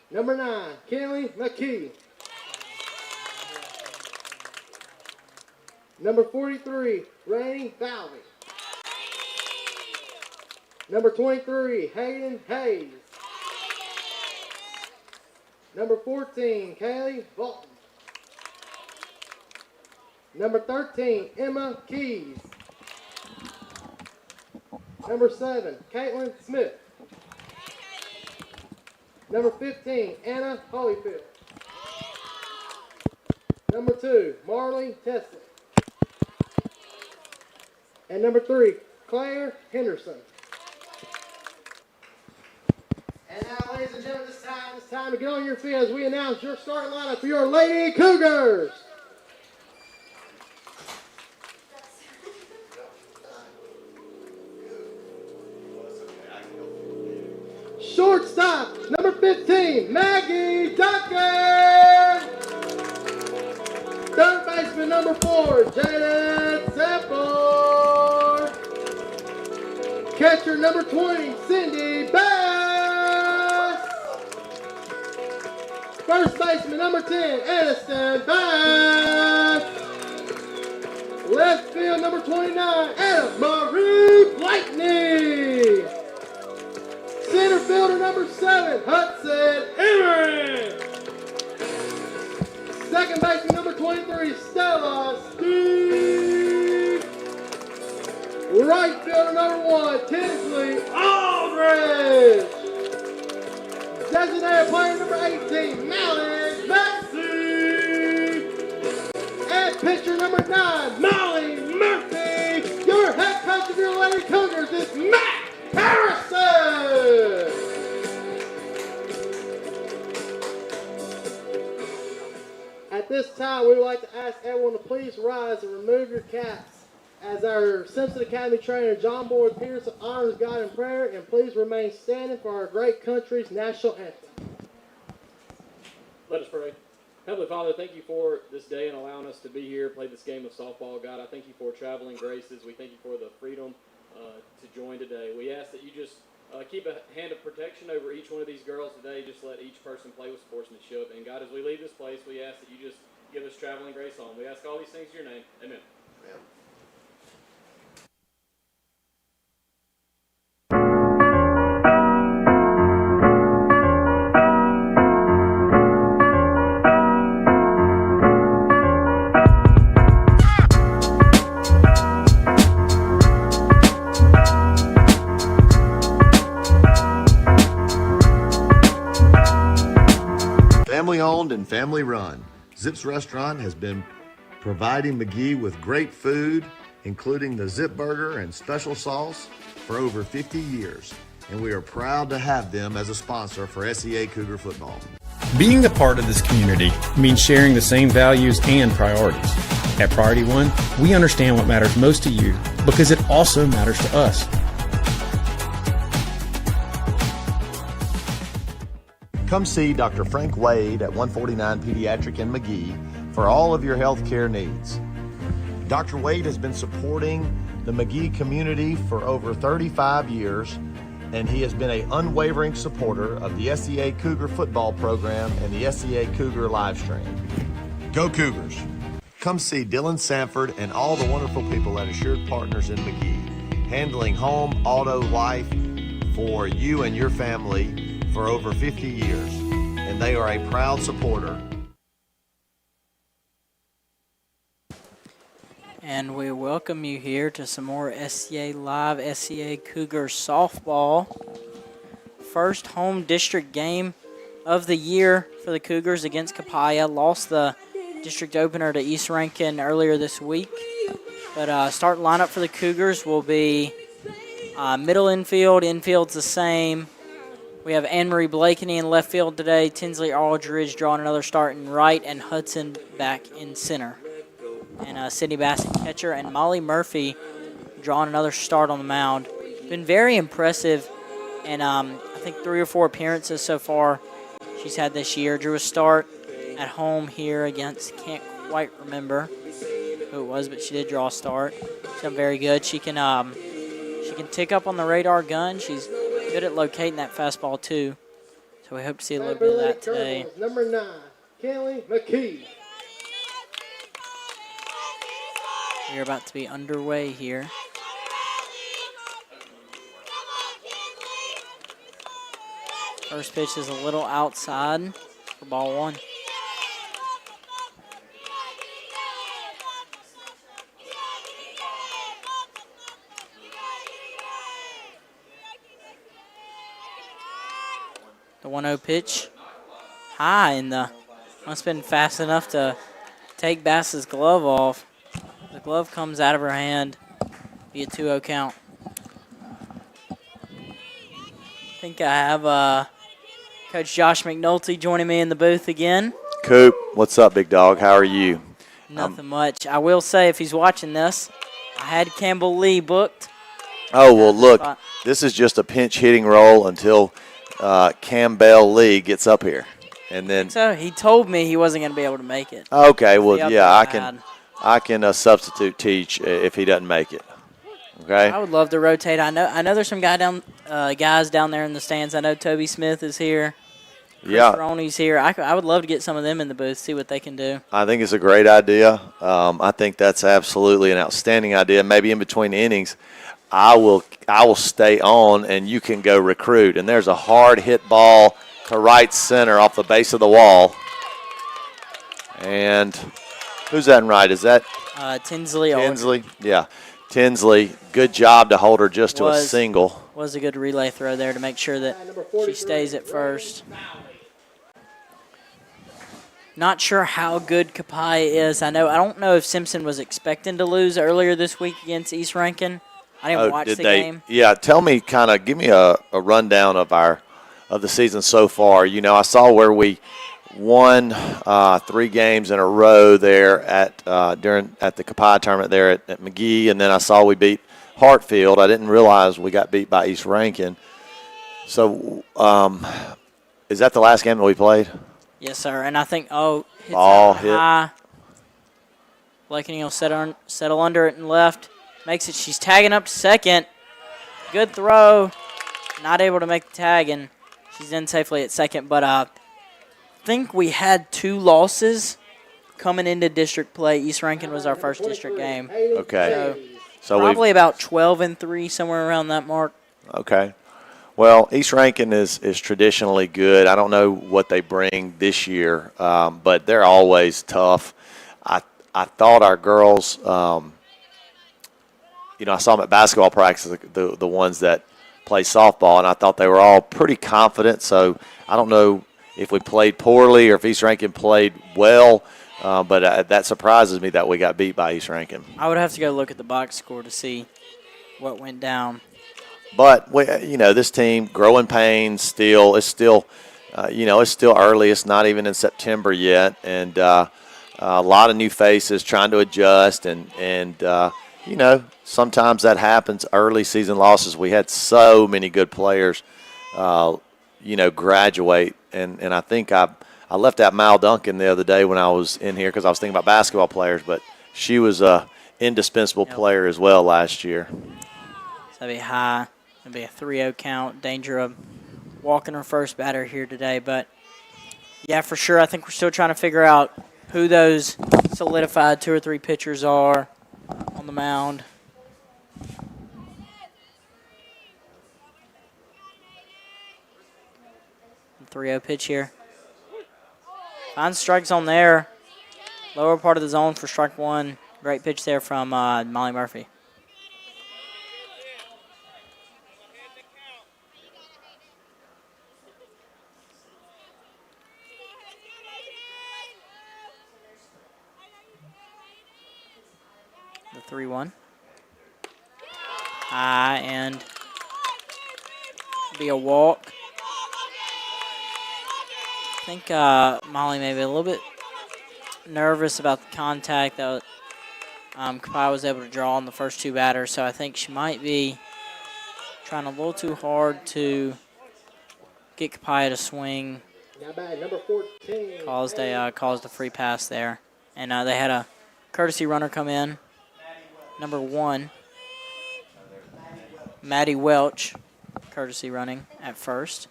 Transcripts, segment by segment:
Number 9, Kenley McKee. Number 43, Rainey Falvey. Number 23, Hayden Hayes. Number 14, Kaylee Bolton. Number 13, Emma Keys. Number 7, Caitlin Smith. Number 15, Anna Holyfield. Number 2, Marley Teston. And number 3, Claire Henderson. And now, ladies and gentlemen, it's time to get on your feet as we announce your starting lineup for your Lady Cougars. Shortstop, number 15, Maggie Duncan. Third baseman, number 4, Janet Sanford. Catcher, number 20, Cindy Bass. First baseman, number 10, Aniston Bass. Left field, number 29, Anna Marie Blakeney. Center fielder, number 7, Hudson Emery. Second baseman, number 23, Stella Steve. Right fielder, number 1, Tinsley Aldridge. Designated player, number 18, Malik Maxey. And pitcher, number 9, Molly Murphy. Your head coach of your Lady Cougars is Matt Harrison. At this time, we would like to ask everyone to please rise and remove your caps as our Simpson Academy trainer, John Boyd Pearson, honors God in prayer, and please remain standing for our great country's national anthem. Let us pray. Heavenly Father, thank you for this day and allowing us to be here, play this game of softball. God, I thank you for traveling graces. We thank you for the freedom to join today. We ask that you just keep a hand of protection over each one of these girls today. Just let each person play with sportsmanship. And God, as we leave this place, we ask that you just give us traveling grace home. We ask all these things in your name. Amen. Amen. Family owned and family run, Zip's Restaurant has been providing McGee with great food, including the Zip Burger and special sauce, for over 50 years. And we are proud to have them as a sponsor for SEA Cougar football. Being a part of this community means sharing the same values and priorities. At Priority One, we understand what matters most to you because it also matters to us. Come see Dr. Frank Wade at 149 Pediatric in McGee for all of your health care needs. Dr. Wade has been supporting the McGee community for over 35 years, and he has been an unwavering supporter of the SEA Cougar football program and the SEA Cougar live stream. Go Cougars! Come see Dylan Sanford and all the wonderful people at Assured Partners in McGee, handling home, auto, life for you and your family for over 50 years, and they are a proud supporter. And we welcome you here to some more SCA Live, SCA Cougar softball. First home district game of the year for the Cougars against Copiah. Lost the district opener to East Rankin earlier this week. But starting lineup for the Cougars will be middle infield. Infield's the same. We have Anne-Marie Blakeney in left field today. Tinsley Aldridge drawing another start in right, and Hudson back in center. And Sydney Bassett catcher, and Molly Murphy drawing another start on the mound. Been very impressive, and I think 3 or 4 appearances so far she's had this year. Drew a start at home here against, can't quite remember who it was, but she did draw a start. She's done very good. She can tick up on the radar gun. She's good at locating that fastball too. So we hope to see a little bit of that today. Colonels, number 9, Kenley McKee. We're about to be underway here. First pitch is a little outside for ball 1. The 1-0 pitch, high, and must have been fast enough to take Bass's glove off. The glove comes out of her hand, be a 2-0 count. I think I have Coach Josh McNulty joining me in the booth again. Coop, what's up, big dog? How are you? Nothing much. I will say, if he's watching this, I had Campbell Lee booked. Oh, well, look, this is just a pinch hitting role until Campbell Lee gets up here. And then So he told me he wasn't going to be able to make it. okay, well, The yeah, upper I can substitute teach if he doesn't make it. Okay. I would love to rotate. I know there's some guys down there in the stands. I know Toby Smith is here. Yeah. Ronnie's here. I would love to get some of them in the booth, see what they can do. I think it's a great idea. I think that's absolutely an outstanding idea. Maybe in between innings, I will stay on and you can go recruit. And there's a hard hit ball to right center off the base of the wall. And who's that in right? Is that Tinsley? Tinsley? Yeah. Tinsley, good job to hold her just to a single. Was a good relay throw there to make sure that she stays at first. Not sure how good Copiah is. I don't know if Simpson was expecting to lose earlier this week against East Rankin. I didn't watch the game. Yeah, tell me, give me a rundown of the season so far. You know, I saw where we won 3 games in a row there at the Copiah tournament there at McGee, and then I saw we beat Hartfield. I didn't realize we got beat by East Rankin. So, is that the last game that we played? Yes, sir. And I think hits ball out hit high. Blakeney will settle under it and left. Makes it. She's tagging up to second. Good throw. Not able to make the tag, and she's in safely at second. But I think we had 2 losses coming into district play. East Rankin was our first district game. Okay. So probably about 12-3, somewhere around that mark. Okay. Well, East Rankin is traditionally good. I don't know what they bring this year, but they're always tough. I thought our girls, I saw them at basketball practice, the ones that play softball, and I thought they were all pretty confident. So I don't know if we played poorly or if East Rankin played well, but that surprises me that we got beat by East Rankin. I would have to go look at the box score to see what went down. But this team, growing pains. It's still early. It's not even in September yet, and a lot of new faces trying to adjust. And sometimes that happens. Early season losses. We had so many good players, graduate. And I think I left out Mal Duncan the other day when I was in here because I was thinking about basketball players, but she was a indispensable player as well last year. So that'd be high. It'll be a 3-0 count. Danger of walking her first batter here today. But, yeah, for sure, I think we're still trying to figure out who those solidified 2 or 3 pitchers are on the mound. The 3-0 pitch here. Finds strikes on there. Lower part of the zone for strike 1. Great pitch there from Molly Murphy. The 3-1. High and be a walk. I think Molly may be a little bit nervous about the contact that Copiah was able to draw on the first 2 batters, so I think she might be trying a little too hard to get Copiah to swing. Now batting number 14. Caused a free pass there, and they had a courtesy runner come in. Number 1, Maddie Welch, courtesy running at first.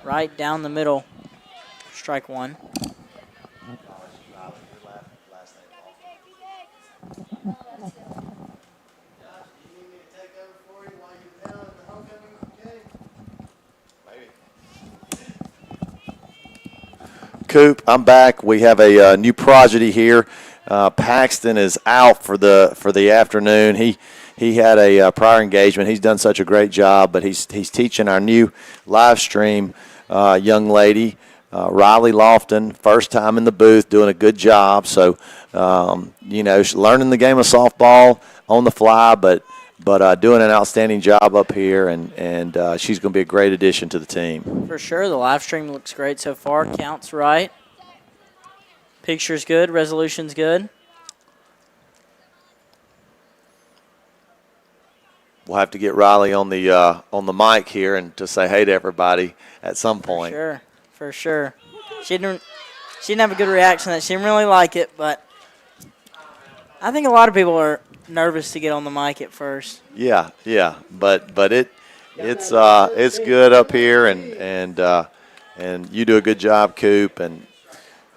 right down the middle. Strike one. Coop, I'm back. We have a new prodigy here. Paxton is out for the afternoon. He had a prior engagement. He's done such a great job, but he's teaching our new live stream young lady, Riley Lofton, first time in the booth, doing a good job. So, she's learning the game of softball on the fly, but doing an outstanding job up here, and she's going to be a great addition to the team. For sure, the live stream looks great so far. Counts right. Picture's good. Resolution's good. We'll have to get Riley on the mic here and to say hey to everybody at some point. For sure. She didn't have a good reaction. That she didn't really like it, but I think a lot of people are nervous to get on the mic at first. Yeah, but it's good up here, and you do a good job, Coop, and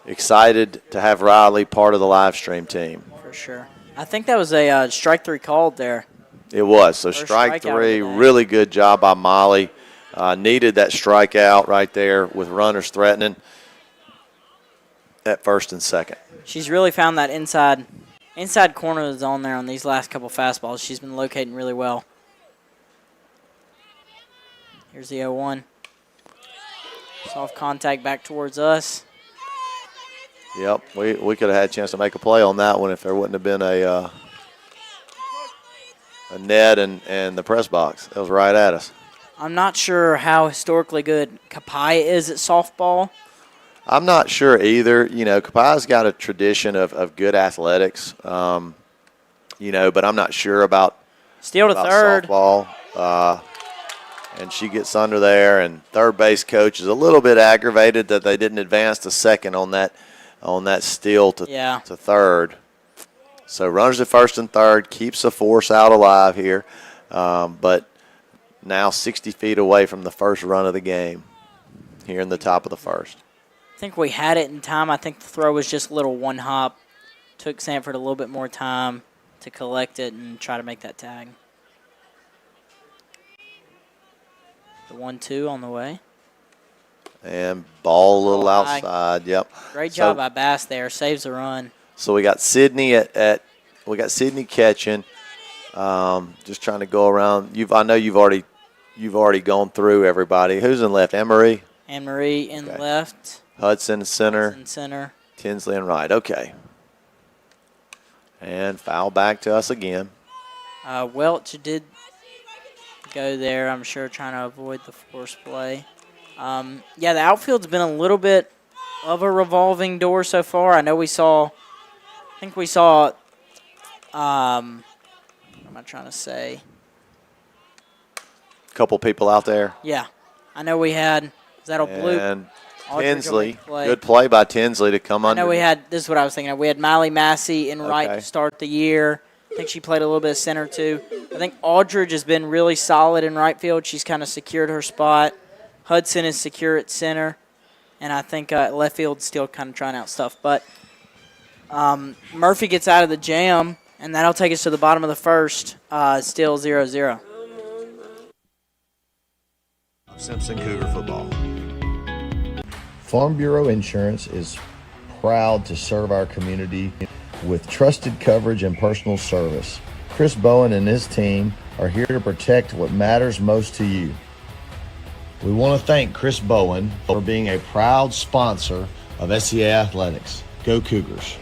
excited to have Riley part of the live stream team. For sure. I think that was a strike three called there. It was. So First strike strikeout three, of the day. really good job by Molly. Needed that strikeout right there with runners threatening at first and second. She's really found that inside corner of the zone there on these last couple fastballs. She's been locating really well. Here's the 0-1. Soft contact back towards us. Yep, we could have had a chance to make a play on that one if there wouldn't have been a net and the press box. That was right at us. I'm not sure how historically good Copiah is at softball. I'm not sure either. Copiah's got a tradition of good athletics, but I'm not sure about Steal to third. softball. And she gets under there, and third base coach is a little bit aggravated that they didn't advance to second on that steal to third. So runners at first and third, keeps the force out alive here, but now 60 feet away from the first run of the game here in the top of the first. I think we had it in time. I think the throw was just a little one hop. Took Sanford a little bit more time to collect it and try to make that tag. The 1-2 on the way. And ball a little outside. Yep. Great job by Bass there. Saves the run. So we got Sydney we got Sydney catching. Just trying to go around. I know you've already gone through everybody. Who's in left? Anne-Marie? Anne-Marie in left. Hudson center. Hudson center. Tinsley in right. Okay. And foul back to us again. Welch did go there, I'm sure, trying to avoid the force play. The outfield's been a little bit of a revolving door so far. I know what am I trying to say? A couple people out there. Yeah. I know we had, is that a blue? And Aldridge Tinsley, play. good play by Tinsley to come under. I know we had, this is what I was thinking of. We had Miley Massey in right to start the year. I think she played a little bit of center too. I think Aldridge has been really solid in right field. She's kind of secured her spot. Hudson is secure at center. And I think left field's still kind of trying out stuff. But Murphy gets out of the jam, and that'll take us to the bottom of the first, still 0-0. Simpson Cougar football. Farm Bureau Insurance is proud to serve our community with trusted coverage and personal service. Chris Bowen and his team are here to protect what matters most to you. We want to thank Chris Bowen for being a proud sponsor of SCA Athletics. Go Cougars.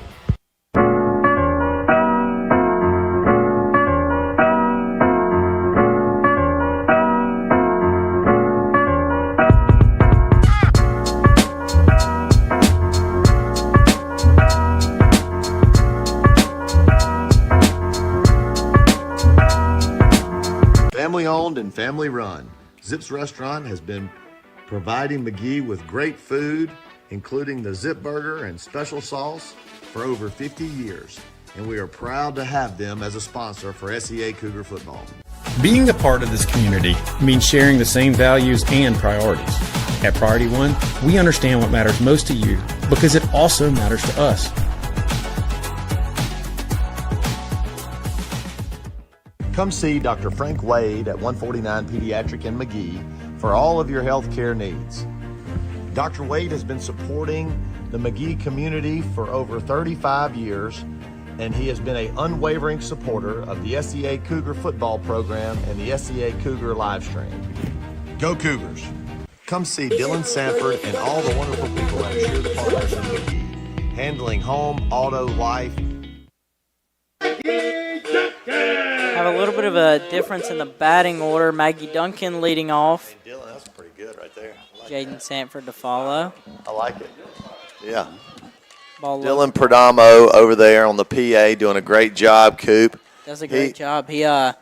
Family owned and family run, Zip's Restaurant has been providing McGee with great food, including the Zip Burger and special sauce, for over 50 years. And we are proud to have them as a sponsor for SEA Cougar football. Being a part of this community means sharing the same values and priorities. At Priority One, we understand what matters most to you because it also matters to us. Come see Dr. Frank Wade at 149 Pediatric in McGee for all of your health care needs. Dr. Wade has been supporting the McGee community for over 35 years, and he has been an unwavering supporter of the SEA Cougar football program and the SEA Cougar live stream. Go Cougars! Come see Dylan Sanford and all the wonderful people at Assure the Partners in McGee, handling home, auto, life. Have a little bit of a difference in the batting order. Maggie Duncan leading off. Hey, Dylan, that's pretty good right there. Jaden Sanford to follow. I like it. Yeah. Ball Dylan Perdomo over there on the PA doing a great job, Coop. does a great job. I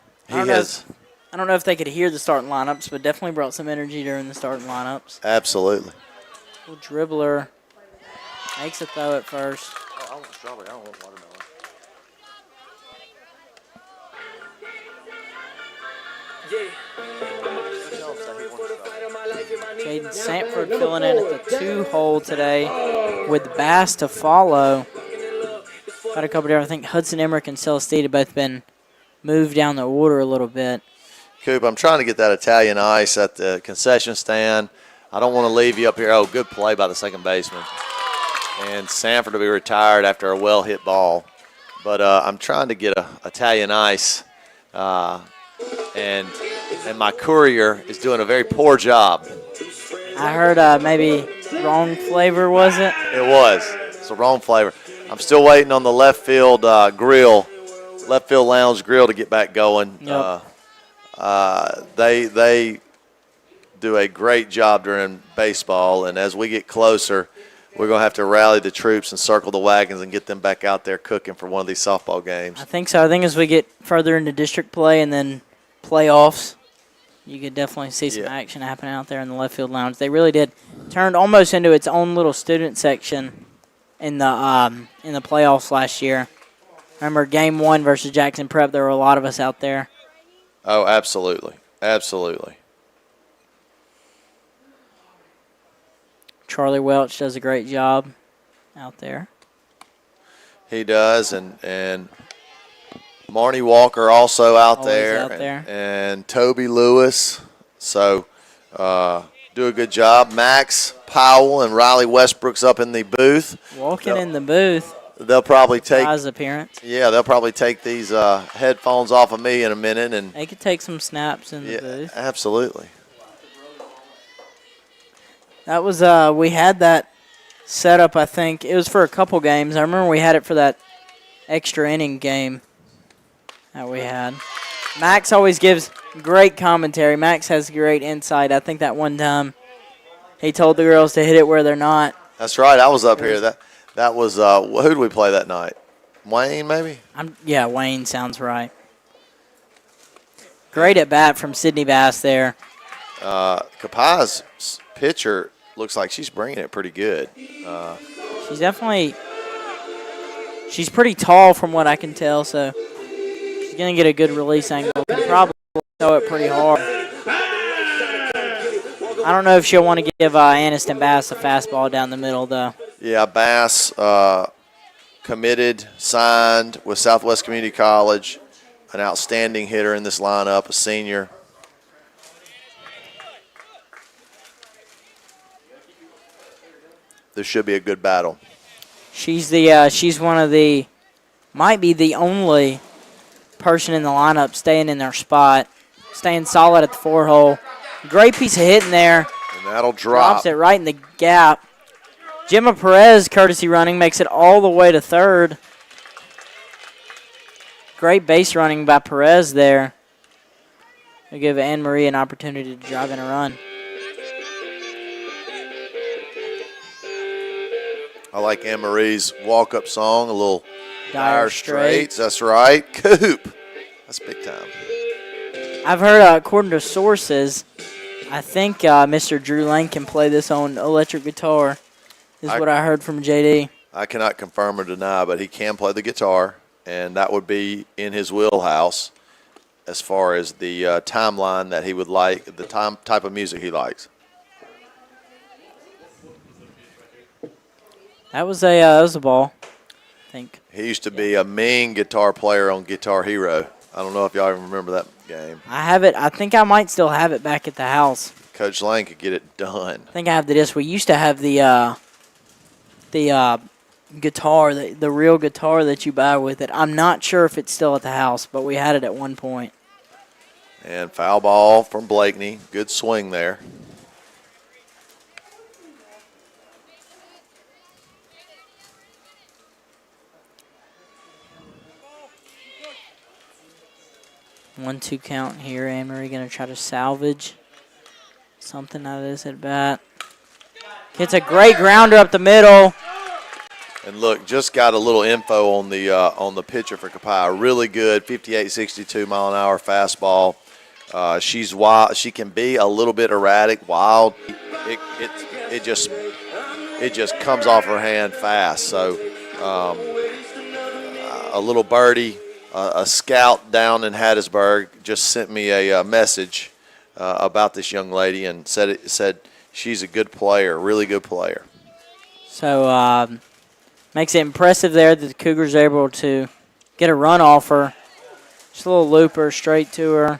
don't know if they could hear the starting lineups, but definitely brought some energy during the starting lineups. Absolutely. Little dribbler makes a throw at first. Oh, I want strawberry. I don't want watermelon. Jaden Sanford filling in at the 2-hole today with Bass to follow. Got a couple there. I think Hudson Emmerich and Celestine have both been moved down the order a little bit. Coop, I'm trying to get that Italian ice at the concession stand. I don't want to leave you up here. Oh, good play by the second baseman. And Sanford will be retired after a well-hit ball. But I'm trying to get a Italian ice, and my courier is doing a very poor job. I heard maybe wrong flavor, was it? It was. It's the wrong flavor. I'm still waiting on the left field grill, left field lounge grill to get back going. Yep. They do a great job during baseball, and as we get closer, we're going to have to rally the troops and circle the wagons and get them back out there cooking for one of these softball games. I think so. I think as we get further into district play and then playoffs, you could definitely see some action happening out there in the left field lounge. They really did. Turned almost into its own little student section in the playoffs last year. Remember Game 1 versus Jackson Prep, there were a lot of us out there. Oh, absolutely. Absolutely. Charlie Welch does a great job out there. He does, and Marnie Walker also out Always there, out there. And Toby Lewis. So do a good job. Max Powell and Riley Westbrook's up in the booth. Walking in the booth. They'll probably take Surprise appearance. Yeah, they'll probably take these headphones off of me in a minute, and They could take some snaps in the booth. absolutely. That was we had that set up, I think. It was for a couple games. I remember we had it for that extra inning game that we had. Max always gives great commentary. Max has great insight. I think that one time he told the girls to hit it where they're not. That's right. I was up here. That was who did we play that night? Wayne, maybe? Yeah, Wayne sounds right. Great at bat from Sydney Bass there. Copiah's pitcher looks like she's bringing it pretty good. She's pretty tall from what I can tell, so she's going to get a good release angle. Can probably throw it pretty hard. I don't know if she'll want to give Aniston Bass a fastball down the middle, though. Yeah, Bass committed, signed with Southwest Community College, an outstanding hitter in this lineup, a senior. This should be a good battle. She's one of the, might be the only person in the lineup staying in their spot, staying solid at the 4-hole. Great piece of hitting there. And that'll drop. Drops it right in the gap. Gemma Perez, courtesy running, makes it all the way to third. Great base running by Perez there. They give Anne Marie an opportunity to drive in a run. I like Anne Marie's walk-up song, a little Dire Straits. That's right. Coop. That's big time. I've heard, according to sources, I think Mr. Drew Lane can play this on electric guitar, is what I heard from JD. I cannot confirm or deny, but he can play the guitar, and that would be in his wheelhouse as far as the timeline that he would like, the type of music he likes. That was a ball, I think. He used to be a mean guitar player on Guitar Hero. I don't know if y'all even remember that game. I have it. I think I might still have it back at the house. Coach Lane could get it done. I think I have the disc. We used to have the guitar, the real guitar that you buy with it. I'm not sure if it's still at the house, but we had it at one point. And foul ball from Blakeney. Good swing there. One-two count here. Anne-Marie going to try to salvage something out of this at bat. Hits a great grounder up the middle. And look, just got a little info on the pitcher for Copiah. Really good, 58-62 mile an hour fastball. She's wild. She can be a little bit erratic, wild. It just comes off her hand fast. So a little birdie, a scout down in Hattiesburg just sent me a message about this young lady and said she's a good player, really good player. So makes it impressive there that the Cougars are able to get a run off her. Just a little looper straight to her.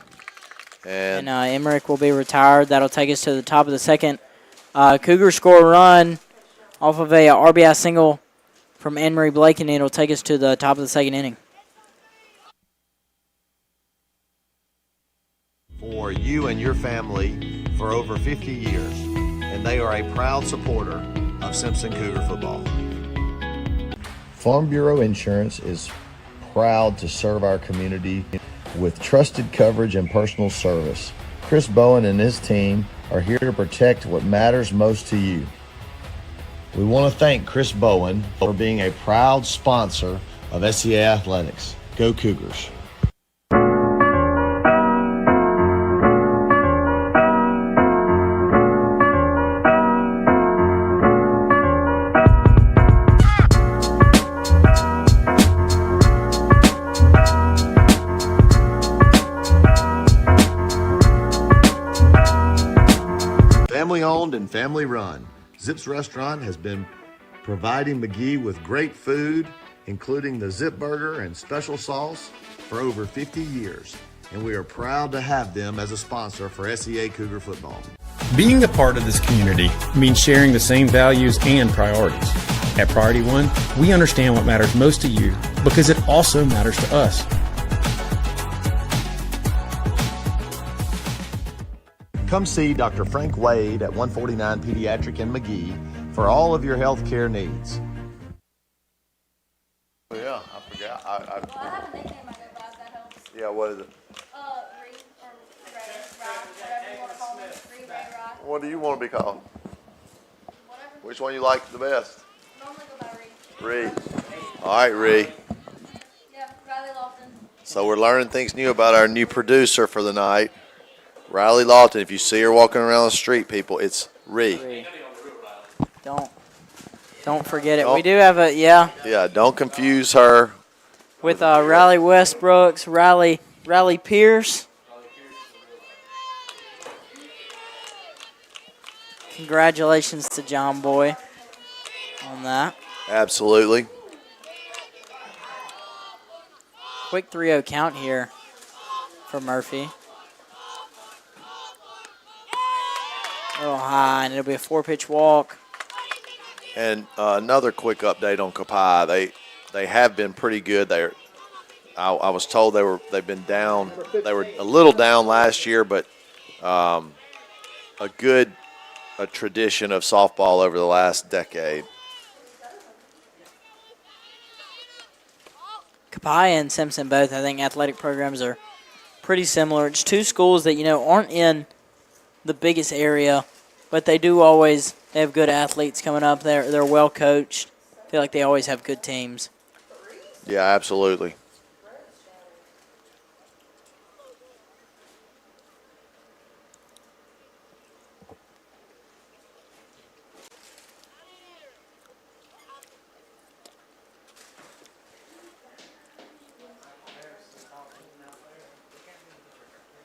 And Emmerich will be retired. That'll take us to the top of the second. Cougars score a run off of a RBI single from Anne-Marie Blake, and it'll take us to the top of the second inning. For you and your family for over 50 years, and they are a proud supporter of Simpson Cougar football. Farm Bureau Insurance is proud to serve our community with trusted coverage and personal service. Chris Bowen and his team are here to protect what matters most to you. We want to thank Chris Bowen for being a proud sponsor of SCA Athletics. Go Cougars. Family owned and family run, Zip's Restaurant has been providing McGee with great food, including the Zip Burger and special sauce, for over 50 years. And we are proud to have them as a sponsor for SEA Cougar football. Being a part of this community means sharing the same values and priorities. At Priority One, we understand what matters most to you because it also matters to us. Come see Dr. Frank Wade at 149 Pediatric in McGee for all of your health care needs. Oh, yeah, I forgot. Well, I have a nickname I go by, if that helps. Yeah, what is it? Reed, or Ray, Rye, whatever you want to call me. Reed, Ray, Rye, What do you want to be called? whatever. Which one you like the best? Normally go by Reed. Ree. All right, Ree. Yeah, Riley Lofton. So we're learning things new about our new producer for the night, Riley Lawton. If you see her walking around the street, people, it's Ree. Don't forget it. Don't- We do have a, Yeah, don't confuse her. with Riley Westbrooks, Riley Pierce. Congratulations to John Boy on that. Absolutely. Quick 3-0 count here for Murphy. A little high, and it'll be a 4-pitch walk. And another quick update on Copiah. They have been pretty good. I was told they've been down. They were a little down last year, but a tradition of softball over the last decade. Copiah and Simpson both, I think athletic programs are pretty similar. It's two schools that, aren't in the biggest area, but they have good athletes coming up. They're well coached. I feel like they always have good teams. Yeah, absolutely.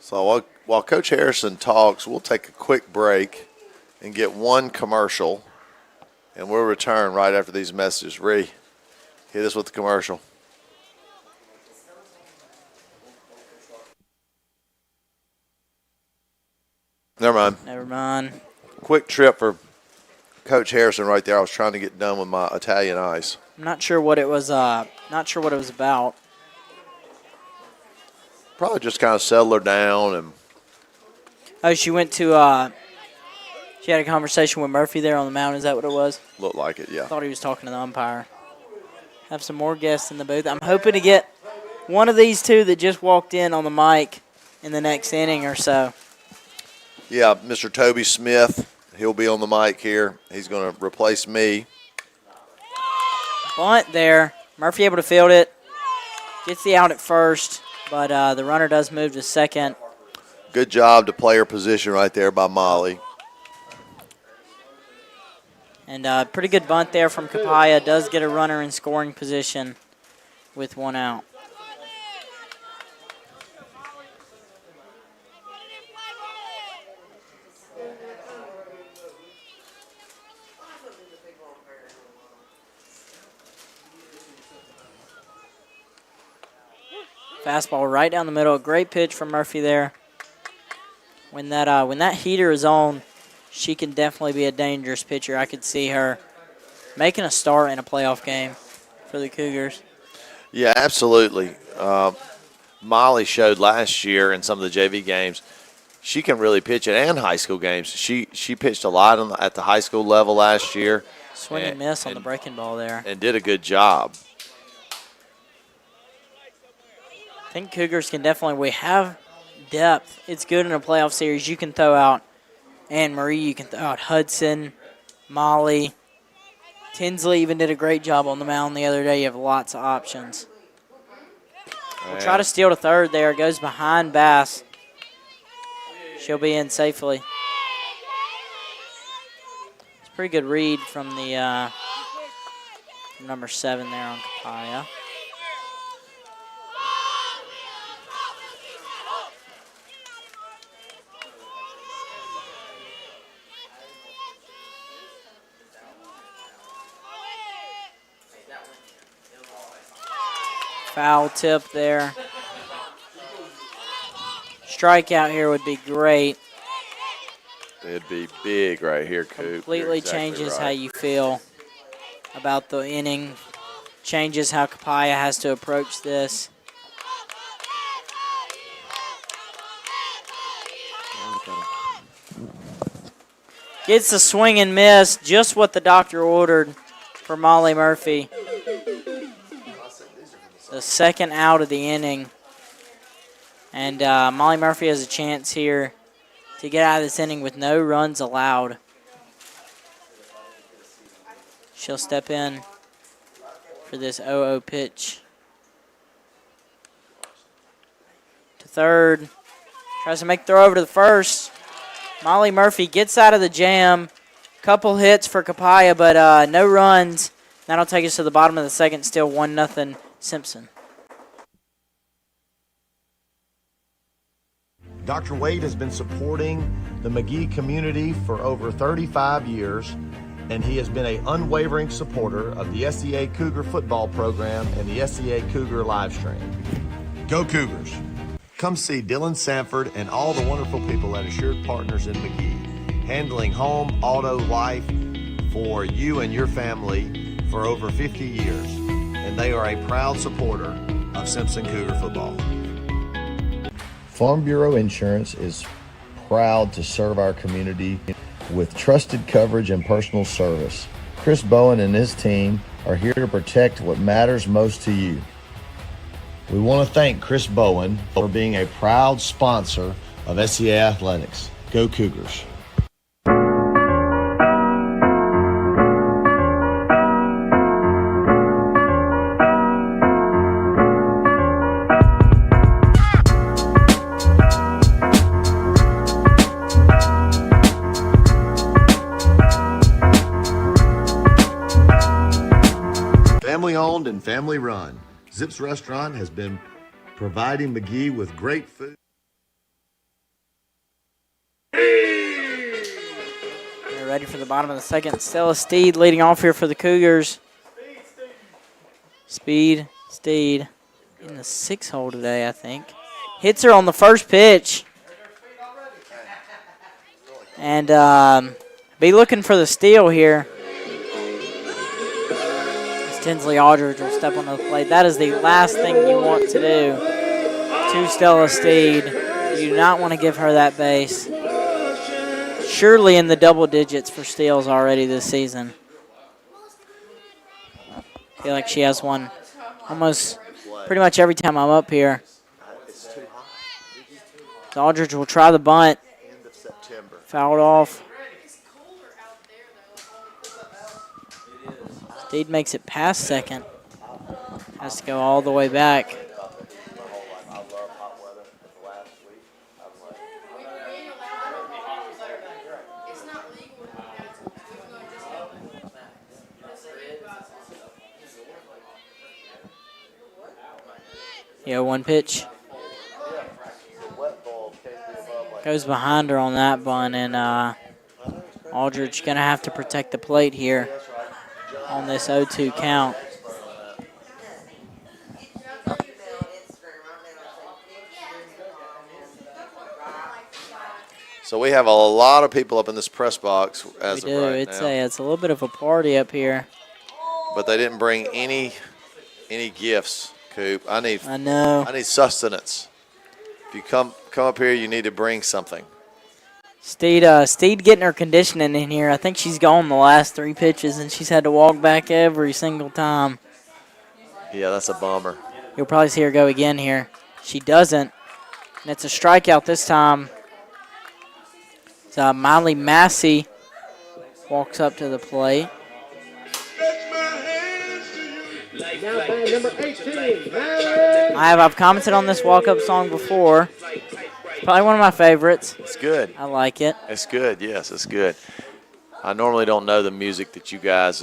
So while Coach Harrison talks, we'll take a quick break and get one commercial. And we'll return right after these messages. Ree, hit us with the commercial. Never mind. Quick trip for Coach Harrison right there. I was trying to get done with my Italian ice. I'm not sure what it was. Not sure what it was about. Probably just kind of settle her down and. Oh, she went to. She had a conversation with Murphy there on the mound. Is that what it was? Looked like it, yeah. I thought he was talking to the umpire. Have some more guests in the booth. I'm hoping to get one of these two that just walked in on the mic in the next inning or so. Yeah, Mr. Toby Smith, he'll be on the mic here. He's going to replace me. Bunt there. Murphy able to field it. Gets the out at first, but the runner does move to second. Good job to player position right there by Molly. And pretty good bunt there from Copiah. Does get a runner in scoring position with one out. Fastball right down the middle. Great pitch from Murphy there. When that heater is on, she can definitely be a dangerous pitcher. I could see her making a start in a playoff game for the Cougars. Yeah, absolutely. Molly showed last year in some of the JV games she can really pitch it, and high school games. She pitched a lot at the high school level last year. Swing and miss on the breaking ball there. And did a good job. I think Cougars can definitely, we have depth. It's good in a playoff series. You can throw out Anne Marie, you can throw out Hudson, Molly. Tinsley even did a great job on the mound the other day. You have lots of options. We'll try to steal to third there. Goes behind Bass. She'll be in safely. It's a pretty good read from the from number 7 there on Copiah. Foul tip there. Strikeout here would be great. It'd be big right here, Coop. Completely exactly changes right. how you feel about the inning. Changes how Copiah has to approach this. Gets the swing and miss, just what the doctor ordered for Molly Murphy. The second out of the inning. And Molly Murphy has a chance here to get out of this inning with no runs allowed. She'll step in for this 0-0 pitch. To third. Tries to make the throw over to the first. Molly Murphy gets out of the jam. Couple hits for Copiah, but no runs. That'll take us to the bottom of the second. Still 1-0 Simpson. Dr. Wade has been supporting the McGee community for over 35 years, and he has been an unwavering supporter of the SEA Cougar football program and the SEA Cougar live stream. Go Cougars! Come see Dylan Sanford and all the wonderful people at Assured Partners in McGee, handling home, auto, life for you and your family for over 50 years. And they are a proud supporter of Simpson Cougar football. Farm Bureau Insurance is proud to serve our community with trusted coverage and personal service. Chris Bowen and his team are here to protect what matters most to you. We want to thank Chris Bowen for being a proud sponsor of SEA Athletics. Go Cougars! Family owned and family run, Zips Restaurant has been providing McGee with great food. They're ready for the bottom of the second. Stella Steed leading off here for the Cougars. Steed in the 6-hole today, I think. Hits her on the first pitch. And be looking for the steal here. As Tinsley Aldridge will step onto the plate. That is the last thing you want to do to Stella Steed. You do not want to give her that base. Surely in the double digits for steals already this season. I feel like she has one almost pretty much every time I'm up here. Aldridge will try the bunt. End of September. Fouled off. Steed makes it past second. Has to go all the way back. Yeah, one pitch. Goes behind her on that bunt, and Aldridge going to have to protect the plate here on this 0-2 count. So we have a lot of people up in this press box as We of do. right It's now. a little bit of a party up here. But they didn't bring any gifts, Coop. I need know. sustenance. If you come up here, you need to bring something. Steed getting her conditioning in here. I think she's gone the last 3 pitches, and she's had to walk back every single time. Yeah, that's a bummer. You'll probably see her go again here. She doesn't, and it's a strikeout this time. It's Miley Massey walks up to the plate. Now batting number 18, Mallory. I've commented on this walk-up song before. It's probably one of my favorites. It's good. I like it. It's good. Yes, it's good. I normally don't know the music that you guys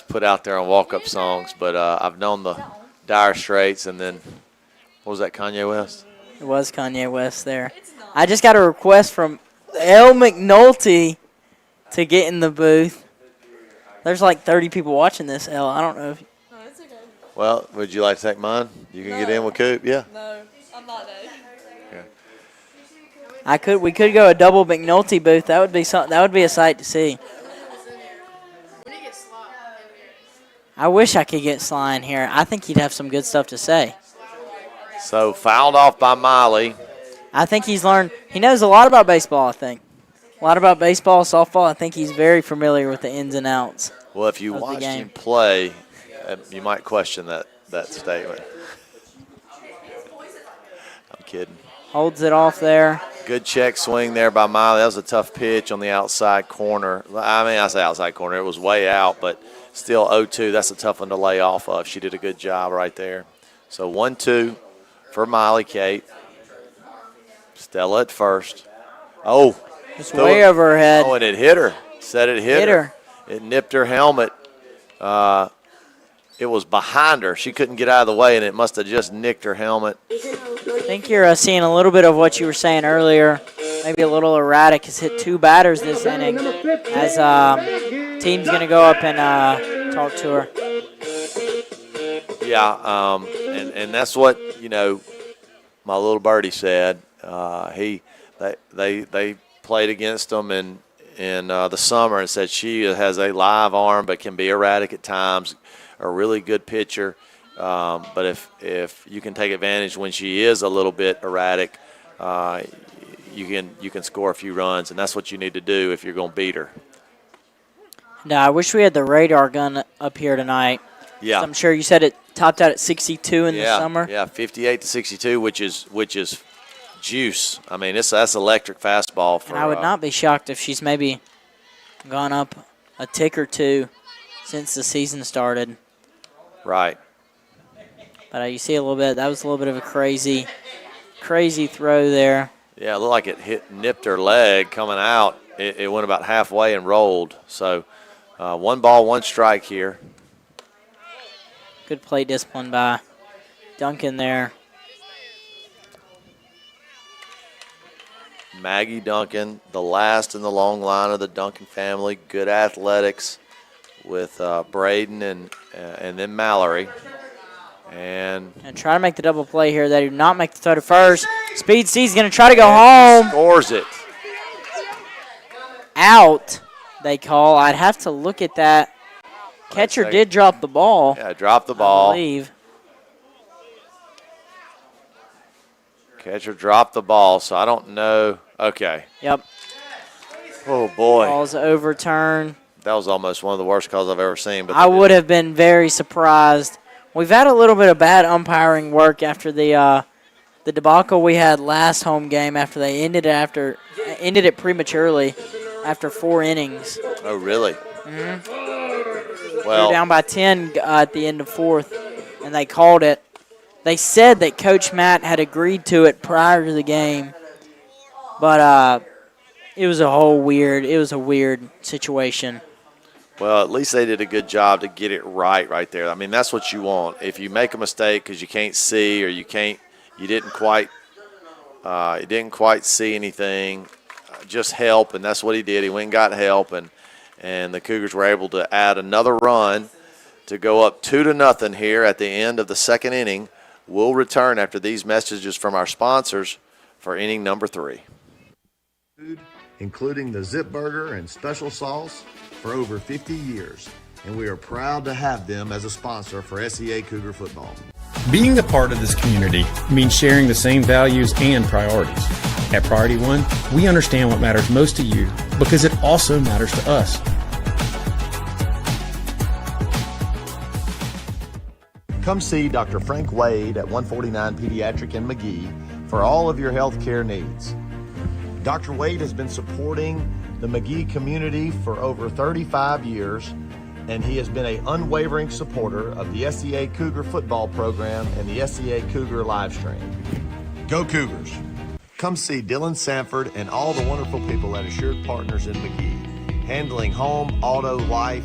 put out there on walk-up songs, but I've known the Dire Straits, and then what was that, Kanye West? It was Kanye West there. I just got a request from L. McNulty to get in the booth. There's like 30 people watching this, L. I don't know if... No, it's okay. Well, would you like to take mine? You can get in with Coop? Yeah. No, I'm not there. We could go a double McNulty booth. That would be something. That would be a sight to see. I wish I could get Sly in here. I think he'd have some good stuff to say. So fouled off by Miley. I think he's learned. He knows a lot about baseball, I think. A lot about baseball, softball. I think he's very familiar with the ins and outs. Well, if you of the watched game. him play, you might question that statement. I'm kidding. Holds it off there. Good check swing there by Miley. That was a tough pitch on the outside corner. I say outside corner. It was way out, but still 0-2. That's a tough one to lay off of. She did a good job right there. So 1-2 for Miley Kate. Stella at first. Oh. It's way over her head. Oh, and it hit her. Said it hit her. It nipped her helmet. It was behind her. She couldn't get out of the way, and it must have just nicked her helmet. I think you're seeing a little bit of what you were saying earlier. Maybe a little erratic. Has hit 2 batters this inning. As team's going to go up and talk to her. Yeah, and that's what, my little birdie said. They played against them in the summer and said she has a live arm but can be erratic at times. A really good pitcher, but if you can take advantage when she is a little bit erratic, you can score a few runs, and that's what you need to do if you're going to beat her. No, I wish we had the radar gun up here tonight. Yeah, I'm sure you said it topped out at 62 in the summer. Yeah, 58 to 62, which is juice. I mean, that's electric fastball. And I would not be shocked if she's maybe gone up a tick or 2 since the season started. Right. But you see a little bit. That was a little bit of a crazy throw there. Yeah, it looked like it nipped her leg coming out. It went about halfway and rolled. So 1 ball, 1 strike here. Good plate discipline by Duncan there. Maggie Duncan, the last in the long line of the Duncan family. Good athletics with Braden and then Mallory. And try to make the double play here. They do not make the throw to first. Speed C's going to try to go home. Scores it. Out, they call. I'd have to look at that. Catcher did drop the ball. Yeah, dropped the ball. I believe. Catcher dropped the ball, so I don't know. Okay. Yep. Oh, boy. Ball's overturned. That was almost one of the worst calls I've ever seen. But I would have been very surprised. We've had a little bit of bad umpiring work after the debacle we had last home game after they ended it prematurely after 4 innings. Oh, really? Mm-hmm. Well, They're down by 10 at the end of 4th, and they called it. They said that Coach Matt had agreed to it prior to the game, but it was a weird situation. well, at least they did a good job to get it right there. I mean, that's what you want. If you make a mistake because you can't see or you didn't quite see anything, just help, and that's what he did. He went and got help, and the Cougars were able to add another run to go up 2-0 here at the end of the second inning. We'll return after these messages from our sponsors for inning number 3. Food, including the Zip Burger and special sauce, for over 50 years, and we are proud to have them as a sponsor for SEA Cougar football. Being a part of this community means sharing the same values and priorities. At Priority One, we understand what matters most to you because it also matters to us. Come see Dr. Frank Wade at 149 Pediatric in McGee for all of your health care needs. Dr. Wade has been supporting the McGee community for over 35 years, and he has been an unwavering supporter of the SEA Cougar football program and the SEA Cougar live stream. Go Cougars! Come see Dylan Sanford and all the wonderful people at Assured Partners in McGee, handling home, auto, life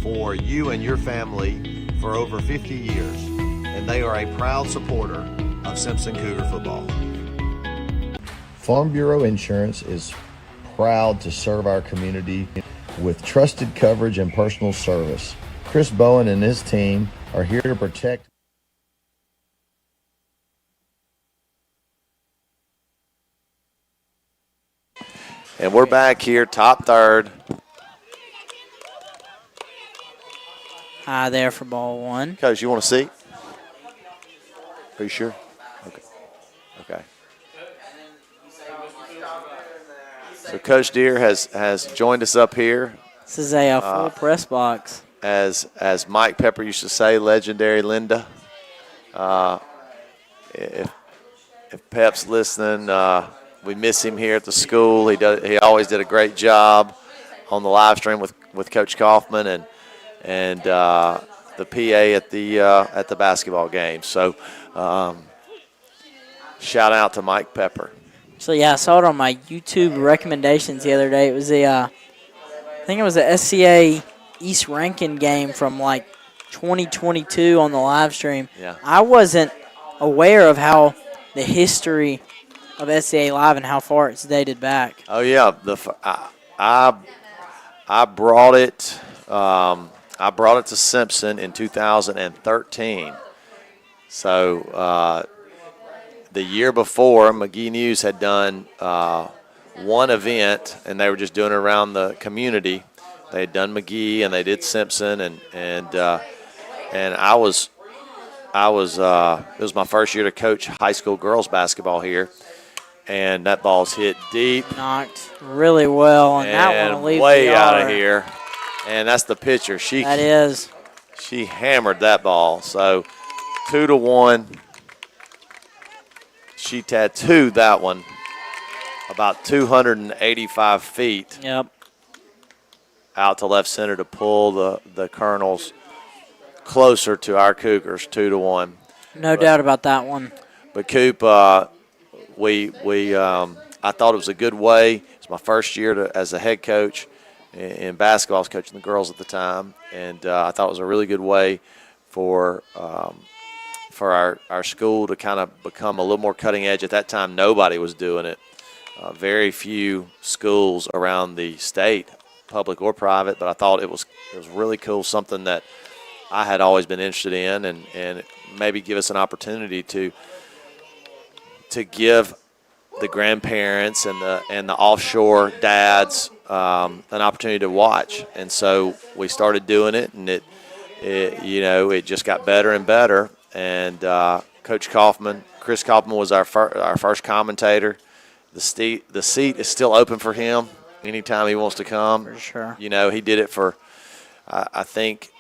for you and your family for over 50 years, and they are a proud supporter of Simpson Cougar football. Farm Bureau Insurance is proud to serve our community with trusted coverage and personal service. Chris Bowen and his team are here to protect. And we're back here, top third. High there for ball 1. Coach, you want a seat? Are you sure? Okay. So Coach Deere has joined us up here. This is a full press box. As Mike Pepper used to say, legendary Linda. If Pep's listening, we miss him here at the school. He always did a great job on the live stream with Coach Kaufman and the PA at the basketball game. So shout out to Mike Pepper. So, yeah, I saw it on my YouTube recommendations the other day. It was I think it was the SCA East Rankin game from, 2022 on the live stream. Yeah. I wasn't aware of how the history of SCA Live and how far it's dated back. Oh, yeah. I brought it to Simpson in 2013. So the year before, McGee News had done one event, and they were just doing it around the community. They had done McGee and they did Simpson, and I was it was my first year to coach high school girls basketball here, and that ball's hit deep, knocked really well, and that one leaves way the out yard. of here. And that's the picture. She hammered that ball. So 2-1. She tattooed that one about 285 feet. Yep. Out to left center to pull the Colonels closer to our Cougars, 2-1. No doubt about that one. But Coop, we I thought it was a good way. It's my first year as a head coach in basketball. I was coaching the girls at the time, and I thought it was a really good way for our school to kind of become a little more cutting edge. At that time, nobody was doing it, very few schools around the state, public or private, but I thought it was really cool, something that I had always been interested in, and maybe give us an opportunity to give the grandparents and the offshore dads an opportunity to watch. And so we started doing it, and it just got better and better. And Coach Chris Kaufman was our first commentator. The seat is still open for him anytime he wants to come. For sure. He did it for, I think,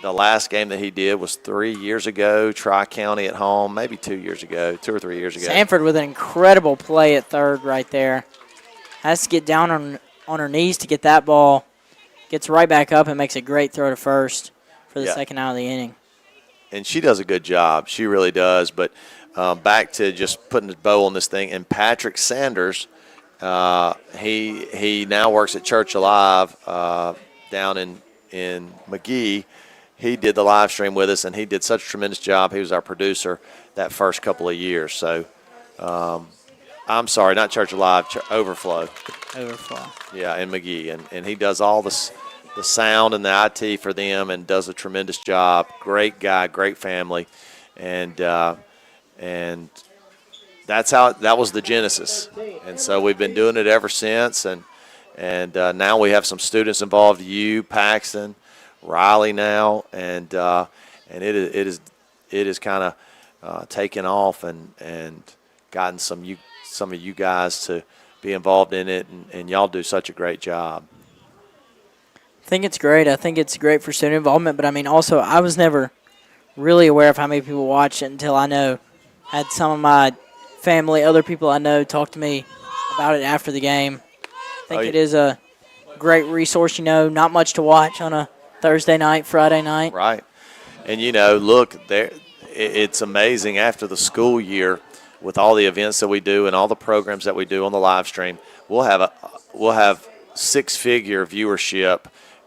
the last game that he did was 3 years ago, Tri-County at home, maybe 2 years ago, 2 or 3 years ago. Sanford with an incredible play at third right there. Has to get down on her knees to get that ball. Gets right back up and makes a great throw to first for the second out of the inning. And she does a good job. She really does. But back to just putting a bow on this thing. And Patrick Sanders, he now works at Church Alive down in McGee. He did the live stream with us, and he did such a tremendous job. He was our producer that first couple of years. So, I'm sorry, not Church Alive, Overflow. Overflow. Yeah, in McGee. And he does all the sound and the IT for them and does a tremendous job. Great guy, great family. And that was the genesis. And so we've been doing it ever since. And now we have some students involved, Paxton, Riley now, and it is kind of taken off and gotten some of you guys to be involved in it, and y'all do such a great job. I think it's great. I think it's great for student involvement, but also I was never really aware of how many people watch it until had some of my family, other people I know, talk to me about it after the game. I think it is a great resource. Not much to watch on a Thursday night, Friday night. Right. And, look, it's amazing after the school year with all the events that we do and all the programs that we do on the live stream, we'll have six-figure viewership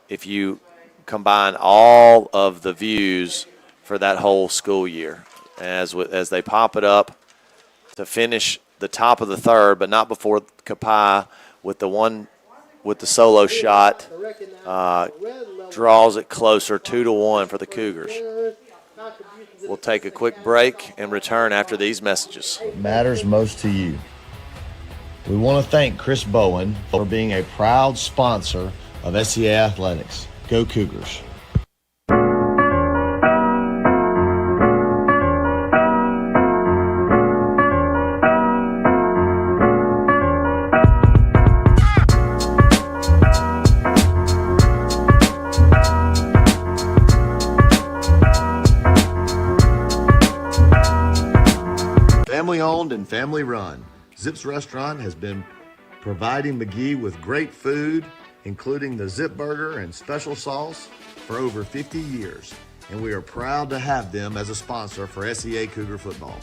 if you combine all of the views for that whole school year as they pop it up to finish the top of the third, but not before Copiah with the solo shot draws it closer 2-1 for the Cougars. We'll take a quick break and return after these messages. Matters most to you. We want to thank Chris Bowen for being a proud sponsor of SCA Athletics. Go Cougars. Family owned and family run, Zip's Restaurant has been providing McGee with great food, including the Zip Burger and special sauce, for over 50 years. And we are proud to have them as a sponsor for SEA Cougar football.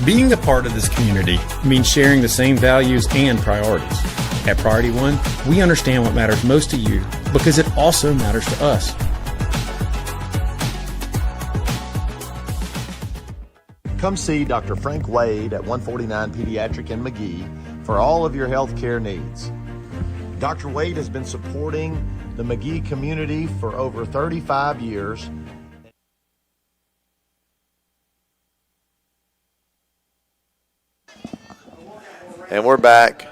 Being a part of this community means sharing the same values and priorities. At Priority One, we understand what matters most to you because it also matters to us. Come see Dr. Frank Wade at 149 Pediatric in McGee for all of your health care needs. Dr. Wade has been supporting the McGee community for over 35 years. And we're back.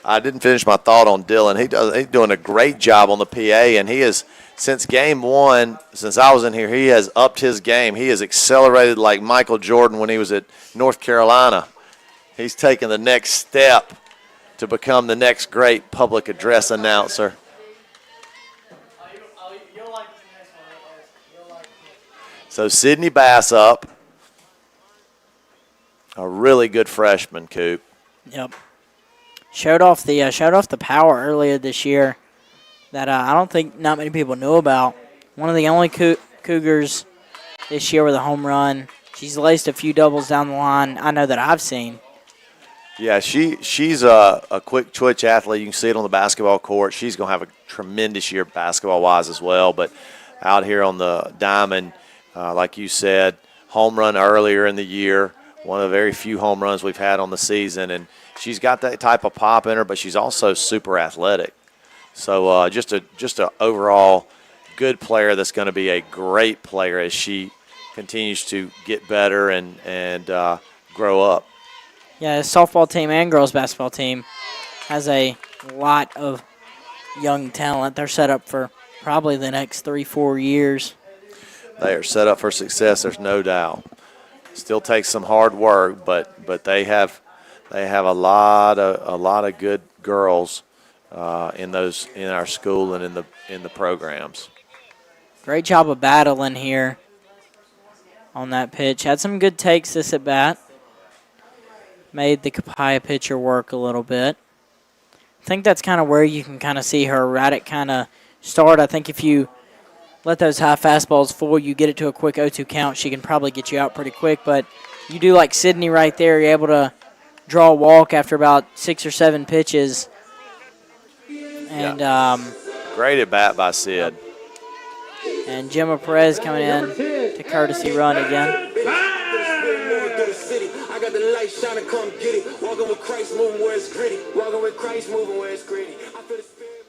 I didn't finish my thought on Dylan. He's doing a great job on the PA, and he is, since game one, since I was in here, he has upped his game. He has accelerated like Michael Jordan when he was at North Carolina. He's taken the next step to become the next great public address announcer. So Sydney Bass up, a really good freshman, Coop. Yep. Showed off the power earlier this year that I don't think not many people knew about. One of the only Cougars this year with a home run. She's laced a few doubles down the line. I know that I've seen. Yeah, she's a quick twitch athlete. You can see it on the basketball court. She's going to have a tremendous year basketball-wise as well. But out here on the diamond, like you said, home run earlier in the year, one of the very few home runs we've had on the season. And she's got that type of pop in her, but she's also super athletic. So just a overall good player that's going to be a great player as she continues to get better and grow up. Yeah, the softball team and girls basketball team has a lot of young talent. They're set up for probably the next 3-4 years. They are set up for success, there's no doubt. Still takes some hard work, but they have a lot of good girls in our school and in the programs. Great job of battling here on that pitch. Had some good takes this at bat. Made the Copiah pitcher work a little bit. I think that's kind of where you can kind of see her erratic kind of start. I think if you let those high fastballs fool you, get it to a quick 0-2 count, she can probably get you out pretty quick. But you do like Sydney right there. You're able to draw a walk after about 6 or 7 pitches. And great at bat by Sid. And Gemma Perez coming in to courtesy run again. I got the light shining, come get it. Walking with Christ, moving where it's gritty. Walking with Christ, moving where it's gritty. I feel the spirit.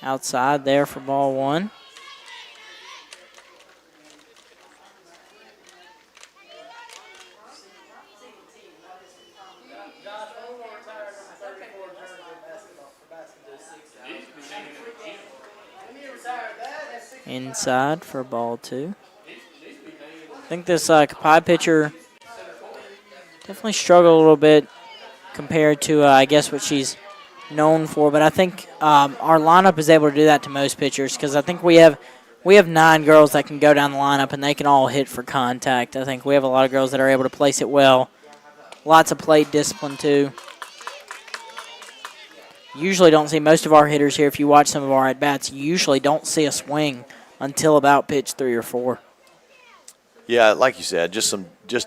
Outside there for ball 1. Inside for ball 2. I think this Copiah pitcher definitely struggled a little bit compared to, I guess, what she's known for. But I think our lineup is able to do that to most pitchers because I think we have 9 girls that can go down the lineup and they can all hit for contact. I think we have a lot of girls that are able to place it well. Lots of plate discipline, too. Usually don't see most of our hitters here. If you watch some of our at-bats, you usually don't see a swing until about pitch 3 or 4. Yeah, like you said, just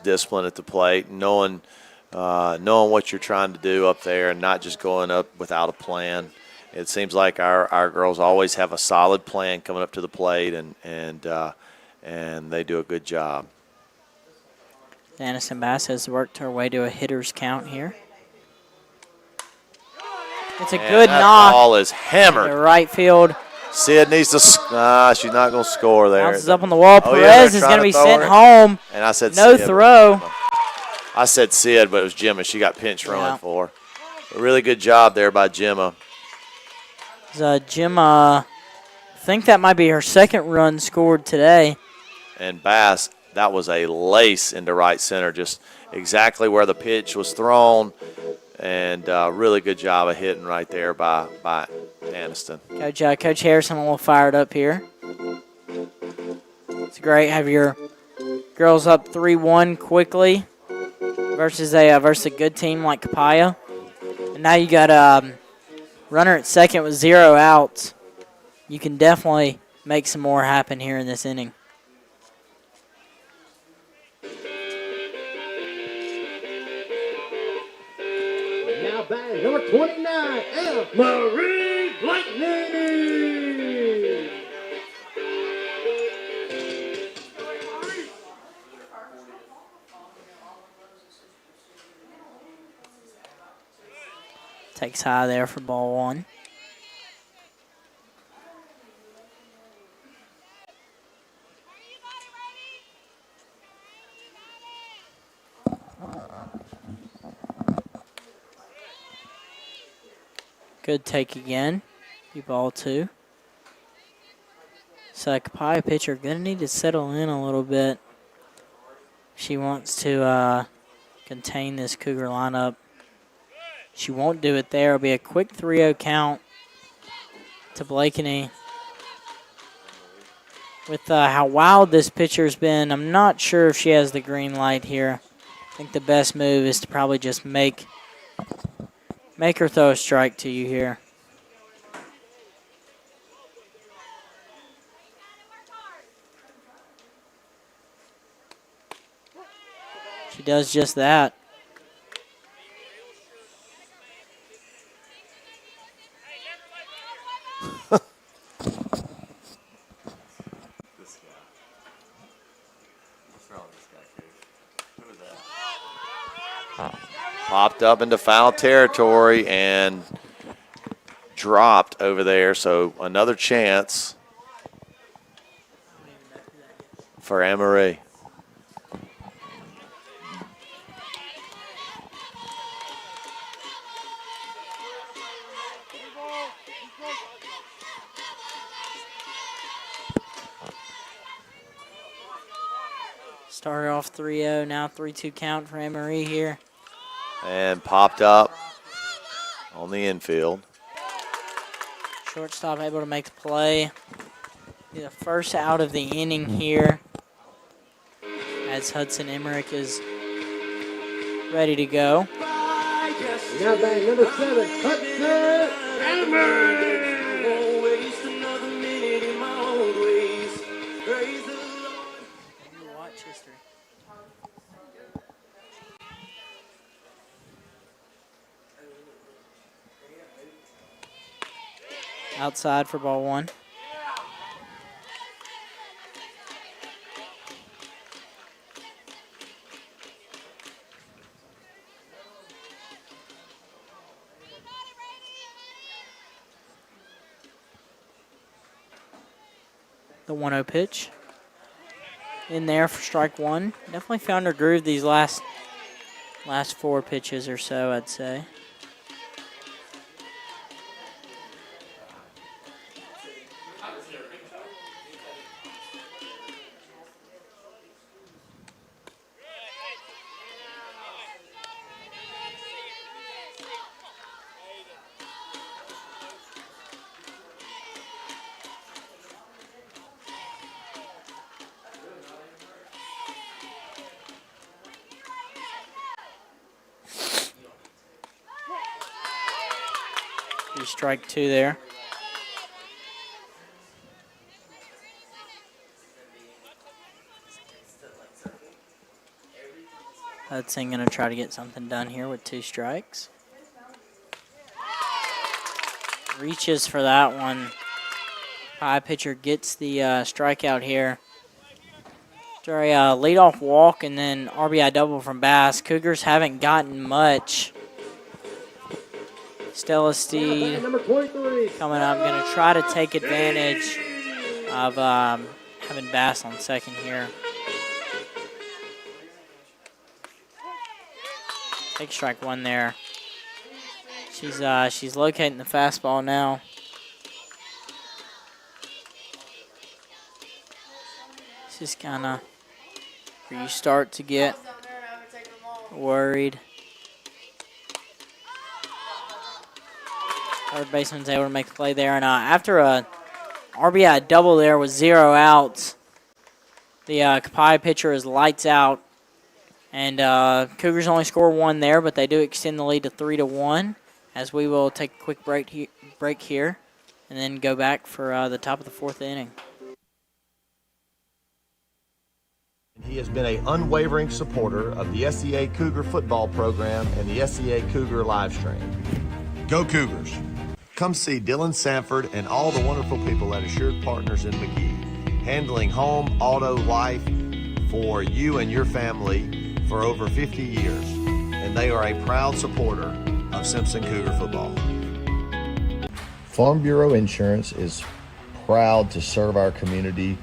discipline at the plate, knowing what you're trying to do up there and not just going up without a plan. It seems like our girls always have a solid plan coming up to the plate, and they do a good job. Aniston Bass has worked her way to a hitter's count here. It's a good knock. That ball is hammered. To right field. Sid needs to. She's not going to score there. Bounces up on the wall. Oh, Perez is going to be sent home. And I said no Sid, throw. I said Sid, but it was Gemma. She got pinch running for. A really good job there by Gemma. Gemma, I think that might be her second run scored today. And Bass, that was a lace into right center, just exactly where the pitch was thrown. And really good job of hitting right there by Aniston. Coach Harrison a little fired up here. It's great. Have your girls up 3-1 quickly versus a good team like Copiah. And now you got a runner at second with 0 outs. You can definitely make some more happen here in this inning. Batting number 29, Marie Blakeney. Takes high there for ball 1. Good take again. Ball 2. So Copiah pitcher going to need to settle in a little bit. She wants to contain this Cougar lineup. She won't do it there. It'll be a quick 3-0 count to Blakeney. With how wild this pitcher's been, I'm not sure if she has the green light here. I think the best move is to probably just make her throw a strike to you here. She does just that. Popped up into foul territory and dropped over there. So another chance for Emery. Started off 3-0, now 3-2 count for Emery here. And popped up on the infield. Shortstop able to make the play. Be the first out of the inning here as Hudson Emmerich is ready to go. Now batting number 7, Hudson Emmerich. Watch history. Outside for ball 1. The 1-0 pitch. In there for strike 1. Definitely found her groove these last 4 pitches or so, I'd say. Strike 2 there. Hudson going to try to get something done here with 2 strikes. Reaches for that one. High pitcher gets the strikeout here. After a leadoff walk and then RBI double from Bass, Cougars haven't gotten much. Stella Steed coming up, going to try to take advantage of having Bass on second here. Take strike 1 there. She's locating the fastball now. Just kind of where you start to get worried. Third baseman's able to make the play there. And after a RBI double there with 0 outs, the Copiah pitcher is lights out. And Cougars only score 1 there, but they do extend the lead to 3-1, as we will take a quick break here and then go back for the top of the 4th inning. He has been an unwavering supporter of the SEA Cougar football program and the SEA Cougar live stream. Go Cougars! Come see Dylan Sanford and all the wonderful people at Assured Partners in McGee, handling home, auto, life for you and your family for over 50 years. And they are a proud supporter of Simpson Cougar football. Farm Bureau Insurance is proud to serve our community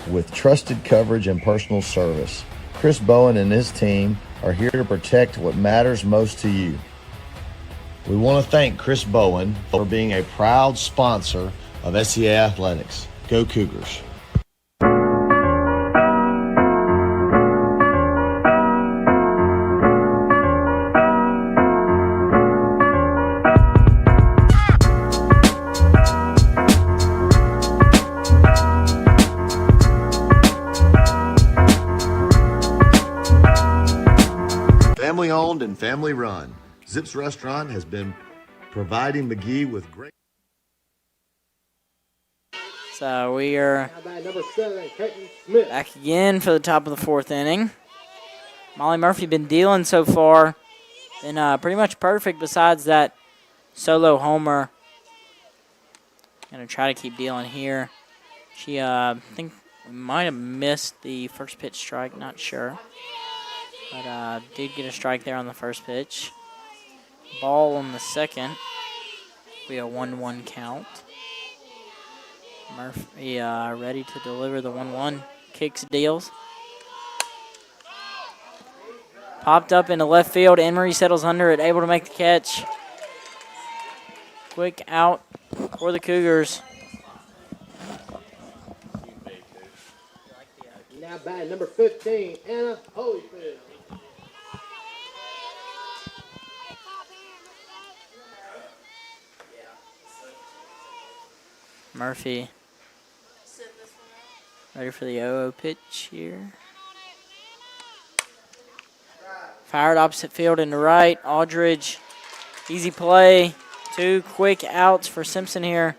with trusted coverage and personal service. Chris Bowen and his team are here to protect what matters most to you. We want to thank Chris Bowen for being a proud sponsor of SEA Athletics. Go Cougars. Family owned and family run, Zips Restaurant has been providing McGee with great. So we are Number 7, Clayton Smith. back again for the top of the 4th inning. Molly Murphy been dealing so far. Been pretty much perfect besides that solo homer. Going to try to keep dealing here. She, I think we might have missed the first pitch strike, not sure. but did get a strike there on the first pitch. Ball on the second. Be a 1-1 count. Murphy ready to deliver the 1-1. Kicks, deals. Popped up into left field. Emery settles under it, able to make the catch. Quick out for the Cougars. Now batting number 15, Anna Holyfield. Murphy ready for the 0-0 pitch here. Fired opposite field into right. Aldridge, easy play. 2 quick outs for Simpson here.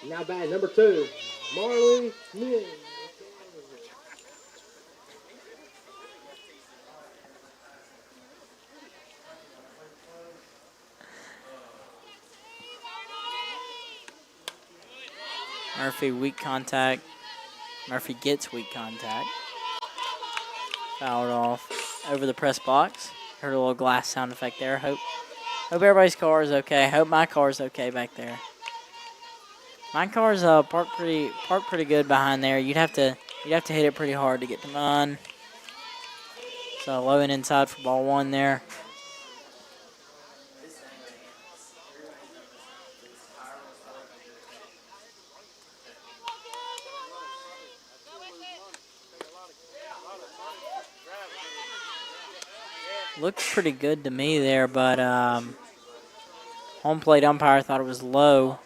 Now batting number 2, Marley Smith. Murphy, weak contact. Murphy gets weak contact. Fouled off over the press box. Heard a little glass sound effect there. Hope everybody's car is okay. Hope my car is okay back there. My car's parked pretty good behind there. You'd have to hit it pretty hard to get to mine. So low and inside for ball 1 there. Looked pretty good to me there, but home plate umpire thought it was low.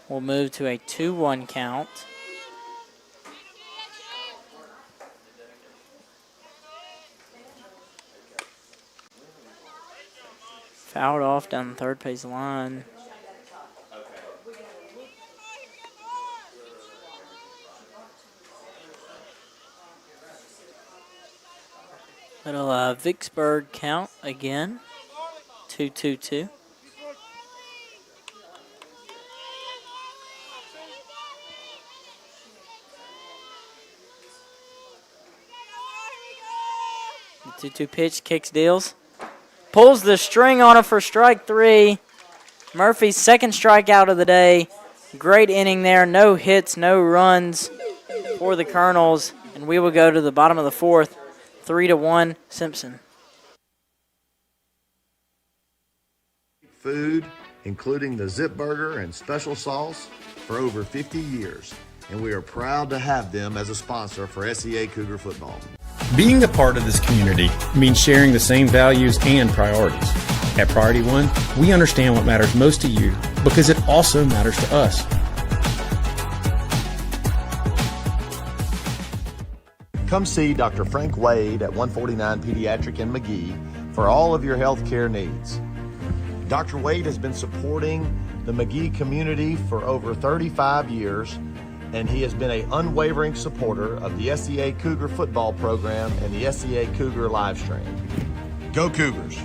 We'll move to a 2-1 count. Fouled off down the third base line. Little Vicksburg count again. 2-2-2. The 2-2 pitch, kicks, deals. Pulls the string on it for strike 3. Murphy's second strikeout of the day. Great inning there. No hits, no runs for the Colonels. And we will go to the bottom of the 4th. 3-1 Simpson. Food, including the Zip Burger and special sauce, for over 50 years. And we are proud to have them as a sponsor for SEA Cougar football. Being a part of this community means sharing the same values and priorities. At Priority One, we understand what matters most to you because it also matters to us. Come see Dr. Frank Wade at 149 Pediatric in McGee for all of your health care needs. Dr. Wade has been supporting the McGee community for over 35 years, and he has been an unwavering supporter of the SEA Cougar football program and the SEA Cougar live stream. Go Cougars!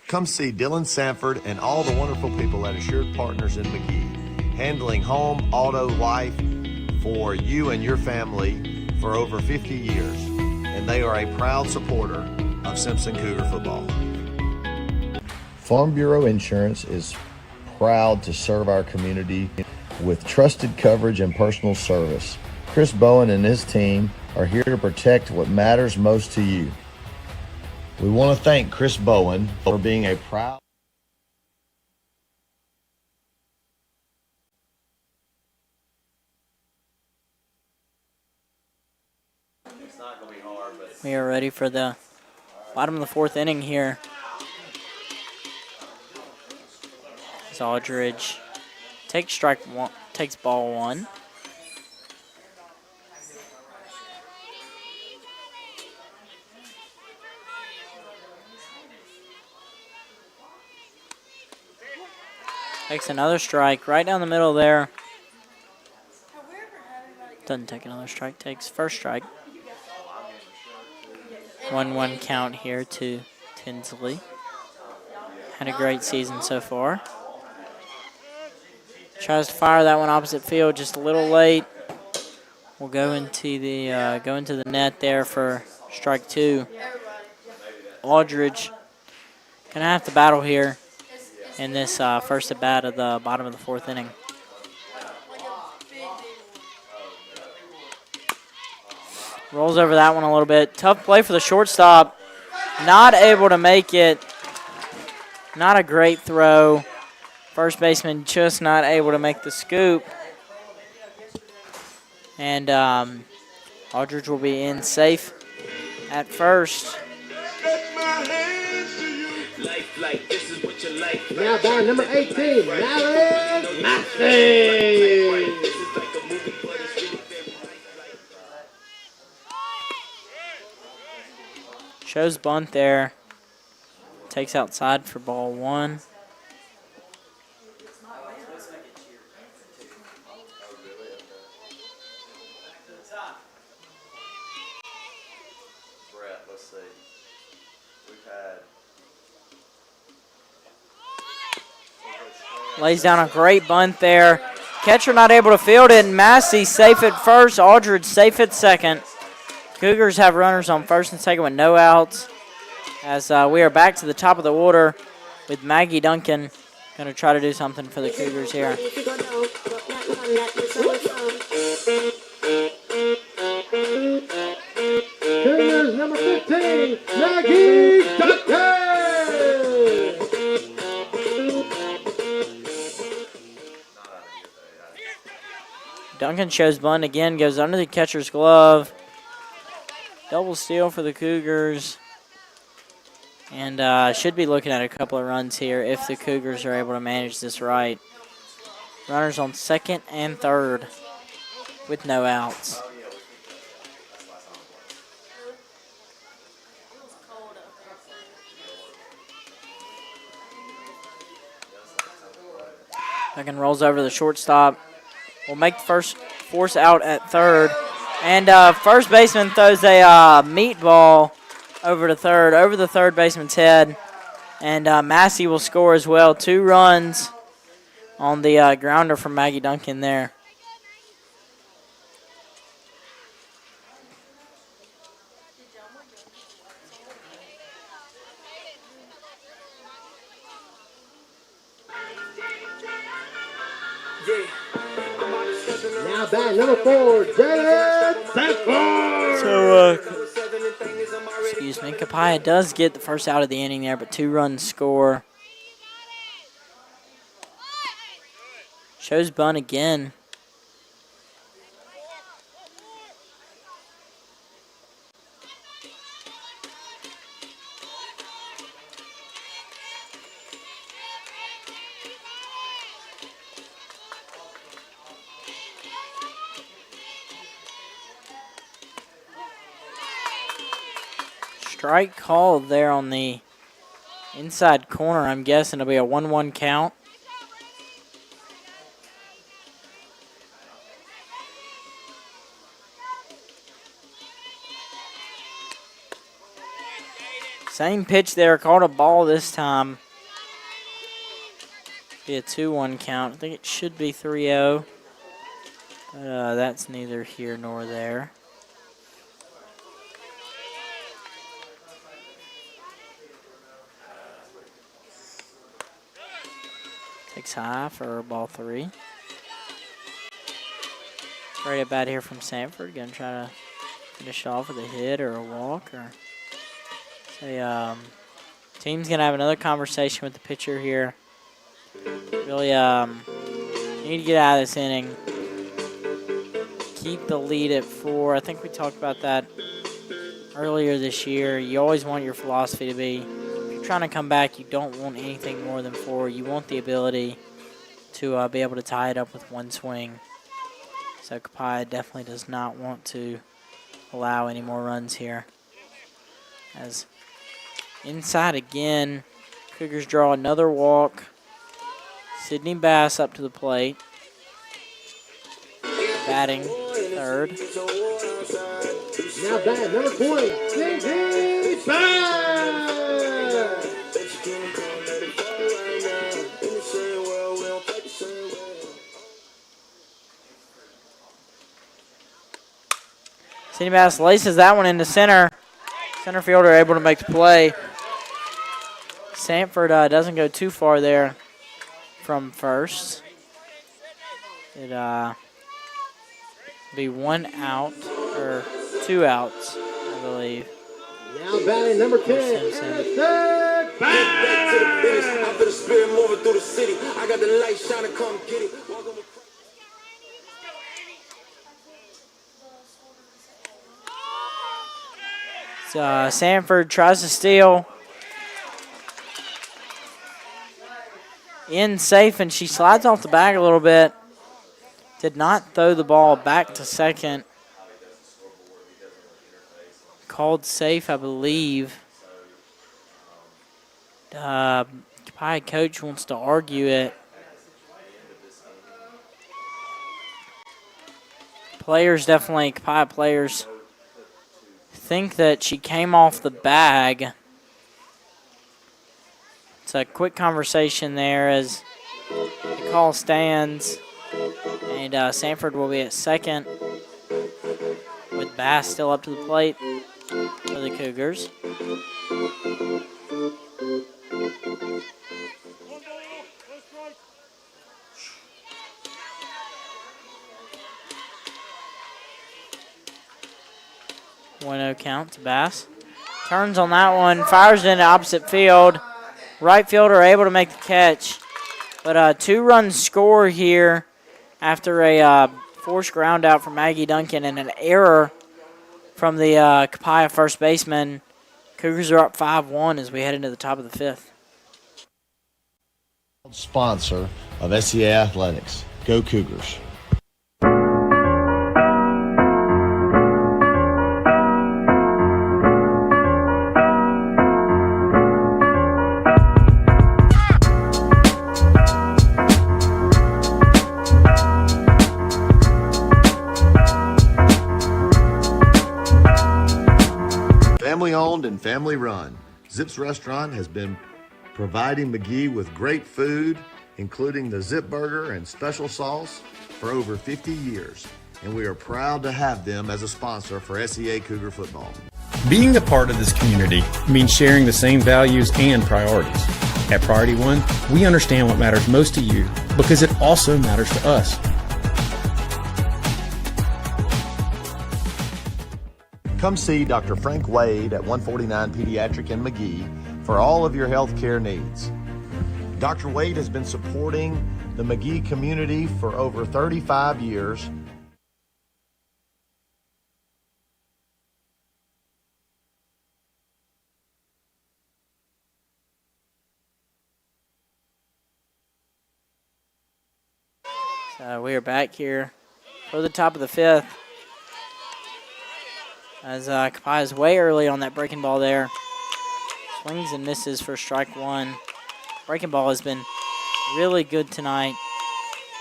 Come see Dylan Sanford and all the wonderful people at Assured Partners in McGee, handling home, auto, life for you and your family for over 50 years, and they are a proud supporter of Simpson Cougar football. Farm Bureau Insurance is proud to serve our community with trusted coverage and personal service. Chris Bowen and his team are here to protect what matters most to you. We want to thank Chris Bowen for being a proud We are ready for the bottom of the 4th inning here. As Aldridge takes ball 1. Takes another strike right down the middle there. Doesn't take another strike, takes first strike. 1-1 count here to Tinsley. Had a great season so far. Tries to fire that one opposite field just a little late. will go into the net there for strike 2. Aldridge gonna have to battle here in this first at bat of the bottom of the 4th inning. Rolls over that one a little bit. Tough play for the shortstop. Not able to make it. Not a great throw. First baseman just not able to make the scoop. And Aldridge will be in safe at first. Now batting number 18, Malik Maxey. Shows bunt there. Takes outside for ball 1. Brett, let's see. We've had. Lays down a great bunt there. Catcher not able to field it, and Massey safe at first. Aldridge safe at second. Cougars have runners on first and second with no outs. As we are back to the top of the order with Maggie Duncan going to try to do something for the Cougars here. Cougars number 15, Maggie Duncan. Duncan shows bunt again, goes under the catcher's glove. Double steal for the Cougars. And should be looking at a couple of runs here if the Cougars are able to manage this right. Runners on second and third with no outs. Duncan rolls over the shortstop. Will make the first force out at third. And first baseman throws a meatball over to third, over the third baseman's head. And Massey will score as well. 2 runs on the grounder from Maggie Duncan there. Now batting number 4, Jalen Sanford. So, excuse me, Copiah does get the first out of the inning there, but 2 runs score. Shows bunt again. Strike called there on the inside corner. I'm guessing it'll be a 1-1 count. Same pitch there, called a ball this time. Be a 2-1 count. I think it should be 3-0. But that's neither here nor there. Takes high for ball 3. Great at bat here from Sanford. Gonna try to finish off with a hit or a walk. Or team's gonna have another conversation with the pitcher here. Really need to get out of this inning. Keep the lead at 4. I think we talked about that earlier this year. You always want your philosophy to be, trying to come back, you don't want anything more than 4. You want the ability to be able to tie it up with 1 swing. So Copiah definitely does not want to allow any more runs here. As inside again, Cougars draw another walk. Sydney Bass up to the plate. Batting third. Now batting number 20, Sydney Bass. Sidney Bass laces that one into center. Center fielder able to make the play. Sanford doesn't go too far there from first. It be 1 out, or 2 outs, I believe. Now batting number 10, Simpson. and the third Back to the finish. I feel the spirit moving through the city. I got the light shining, come get it. Walking with Sanford tries to steal. In safe, and she slides off the bag a little bit. Did not throw the ball back to second. Called safe, I believe. Copiah coach wants to argue it. Copiah players think that she came off the bag. It's a quick conversation there as the call stands. And Sanford will be at second with Bass still up to the plate for the Cougars. One-oh count to Bass. Turns on that one, fires it into opposite field. Right fielder able to make the catch. But a 2-run score here after a forced ground out from Maggie Duncan and an error from the Copiah first baseman. Cougars are up 5-1 as we head into the top of the 5th. Sponsor of SCA Athletics. Go Cougars. Family owned and family run, Zip's Restaurant has been providing McGee with great food, including the Zip Burger and special sauce, for over 50 years. And we are proud to have them as a sponsor for SEA Cougar football. Being a part of this community means sharing the same values and priorities. At Priority One, we understand what matters most to you because it also matters to us. Come see Dr. Frank Wade at 149 Pediatric in McGee for all of your health care needs. Dr. Wade has been supporting the McGee community for over 35 years. So we are back here for the top of the 5th. As Copiah is way early on that breaking ball there. Swings and misses for strike one. Breaking ball has been really good tonight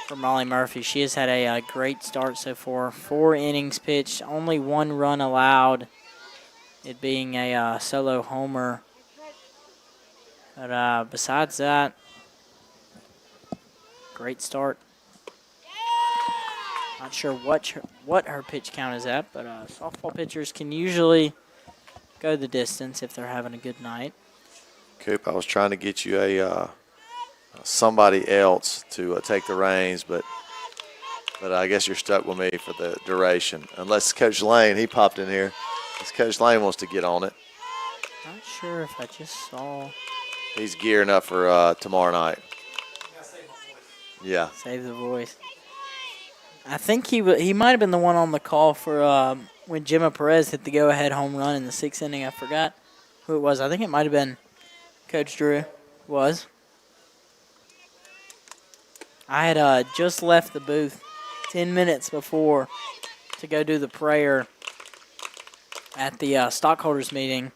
for Molly Murphy. She has had a great start so far. 4 innings pitched, only 1 run allowed, it being a solo homer. But besides that, great start. Not sure what her pitch count is at, but softball pitchers can usually go the distance if they're having a good night. Coop, I was trying to get you a somebody else to take the reins, but I guess you're stuck with me for the duration. Unless Coach Lane, he popped in here. Unless Coach Lane wants to get on it. Not sure if I just saw. He's gearing up for tomorrow night. Yeah. Save the voice. I think he might have been the one on the call for when Gemma Perez hit the go-ahead home run in the 6th inning. I forgot who it was. I think it might have been Coach Drew. Was. I had just left the booth 10 minutes before to go do the prayer at the stockholders meeting.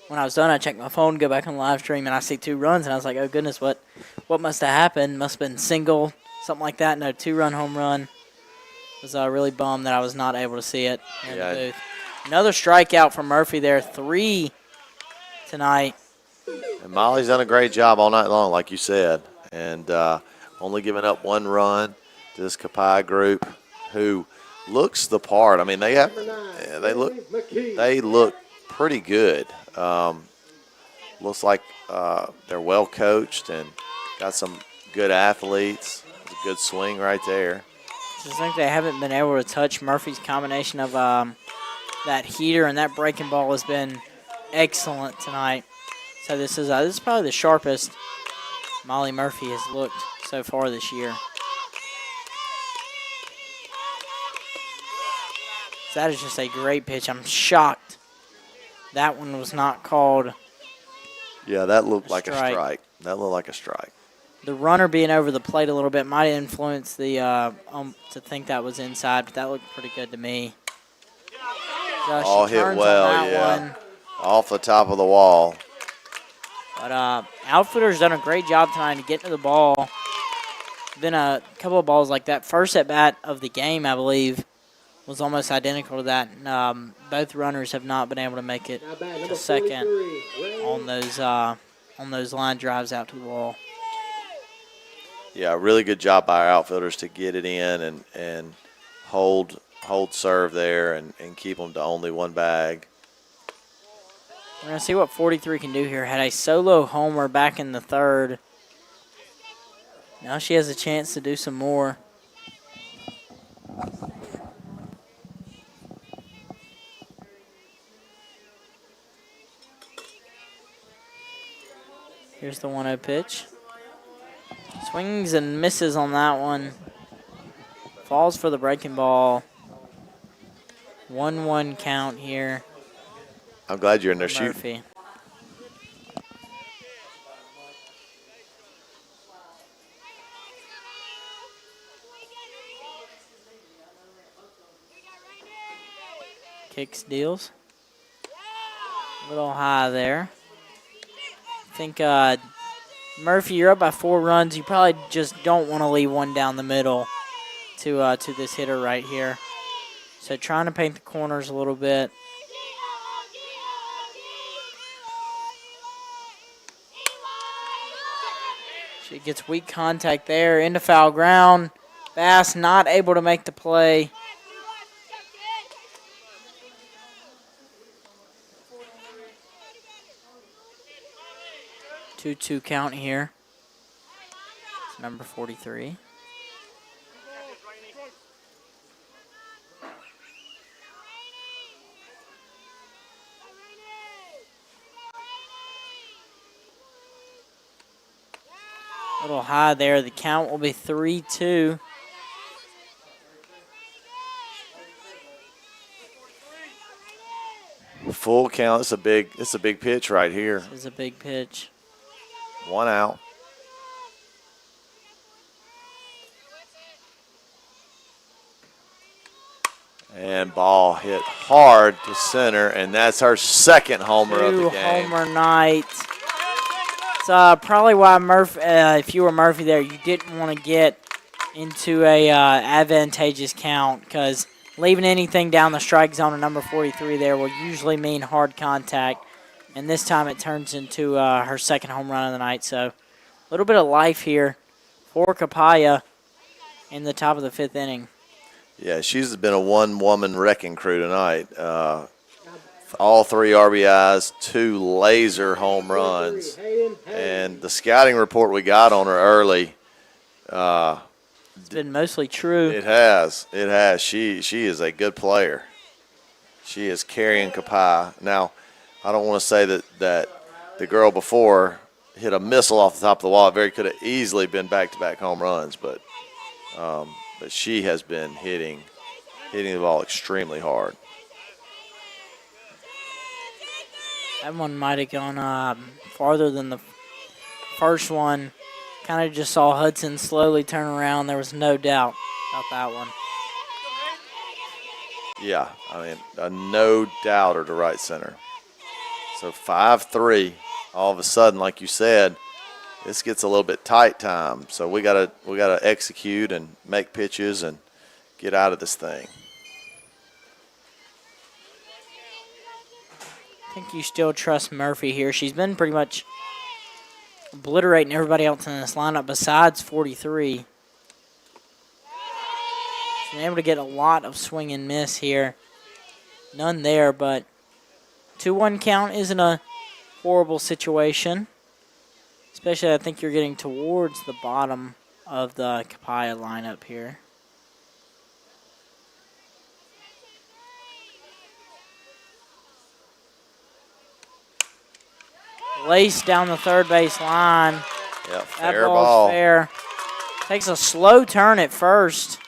When I was done, I checked my phone, go back on the live stream, and I see 2 runs, and I was like, oh, goodness, what must have happened? Must have been single, something like that. No, 2-run home run. Was really bummed that I was not able to see it in the booth. Another strikeout from Murphy there, 3 tonight. And Molly's done a great job all night long, like you said, and only giving up 1 run to this Copiah group who looks the part. I mean, they have Yeah, McKee. they look pretty good. Looks like they're well coached and got some good athletes. It's a good swing right there. Just think they haven't been able to touch Murphy's combination of that heater and that breaking ball has been excellent tonight. So this is probably the sharpest Molly Murphy has looked so far this year. So that is just a great pitch. I'm shocked that one was not called. Yeah, that looked like a strike. strike. That looked like a strike. The runner being over the plate a little bit might influence the to think that was inside, but that looked pretty good to me. Josh, All she hit turns well, on that yeah. one. Off the top of the wall. But outfielder's done a great job tonight to get to the ball. Been a couple of balls like that. First at bat of the game, I believe, was almost identical to that. And, both runners have not been able to make it Now bat to number second 43, on those line drives out to the wall. Yeah, really good job by our outfielders to get it in and hold serve there and keep them to only one bag. We're going to see what 43 can do here. Had a solo homer back in the third. Now she has a chance to do some more. Here's the 1-0 pitch. Swings and misses on that one. Falls for the breaking ball. 1-1 count here. I'm glad you're in there shooting. Murphy. Kicks, deals. A little high there. I think Murphy, you're up by 4 runs. You probably just don't want to leave one down the middle to this hitter right here. So trying to paint the corners a little bit. She gets weak contact there into foul ground. Bass not able to make the play. Two count here. It's number 43. A little high there. The count will be 3-2. Full count. It's a big pitch right here. This is a big pitch. 1 out. And ball hit hard to center, and that's her second homer of the game. Two-homer night. It's probably why Murphy, if you were Murphy there, you didn't want to get into a advantageous count because leaving anything down the strike zone of number 43 there will usually mean hard contact. And this time it turns into her second home run of the night. So a little bit of life here for Copiah in the top of the 5th inning. Yeah, she's been a one-woman wrecking crew tonight. All 3 RBIs, 2 laser home runs. And the scouting report we got on her early. It's been mostly true. It has. It has. She is a good player. She is carrying Copiah. Now, I don't want to say that the girl before hit a missile off the top of the wall. It very could have easily been back-to-back home runs, but she has been hitting the ball extremely hard. That one might have gone farther than the first one. Kind of just saw Hudson slowly turn around. There was no doubt about that one. Yeah, I mean, no doubter to right center. So 5-3. All of a sudden, like you said, this gets a little bit tight time. So we gotta execute and make pitches and get out of this thing. I think you still trust Murphy here. She's been pretty much obliterating everybody else in this lineup besides 43. She's been able to get a lot of swing and miss here. none there, but 2-1 count isn't a horrible situation. Especially, I think you're getting towards the bottom of the Copiah lineup here. Lace down the third base line. Yep, That fair ball's ball. fair. Takes a slow turn at first.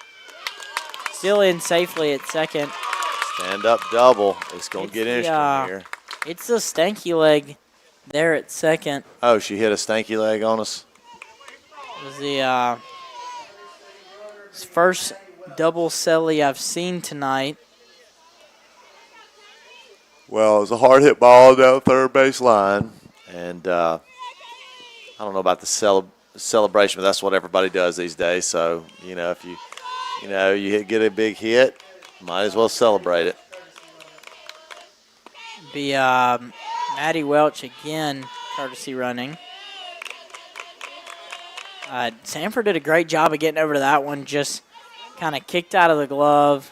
Still in safely at second. Stand up double. It's going to It's get the, interesting here. It's the stanky leg there at second. Oh, she hit a stanky leg on us. It was the first double celly I've seen tonight. Well, it was a hard hit ball down third base line. And I don't know about the celebration, but that's what everybody does these days. So, if you get a big hit, might as well celebrate it. Be Maddie Welch again, courtesy running. Sanford did a great job of getting over to that one, just kind of kicked out of the glove.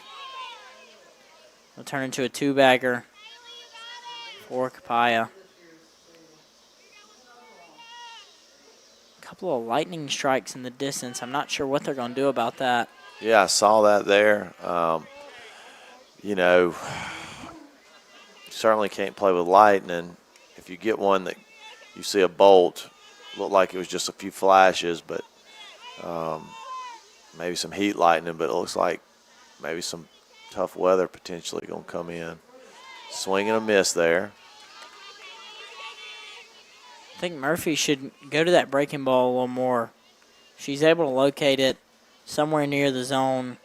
It'll turn into a two-bagger for Copiah. A couple of lightning strikes in the distance. I'm not sure what they're going to do about that. Yeah, I saw that there. Certainly can't play with lightning. If you get one that you see a bolt, looked like it was just a few flashes, but maybe some heat lightning, but it looks like maybe some tough weather potentially going to come in. Swing and a miss there. I think Murphy should go to that breaking ball a little more. She's able to locate it somewhere near the zone.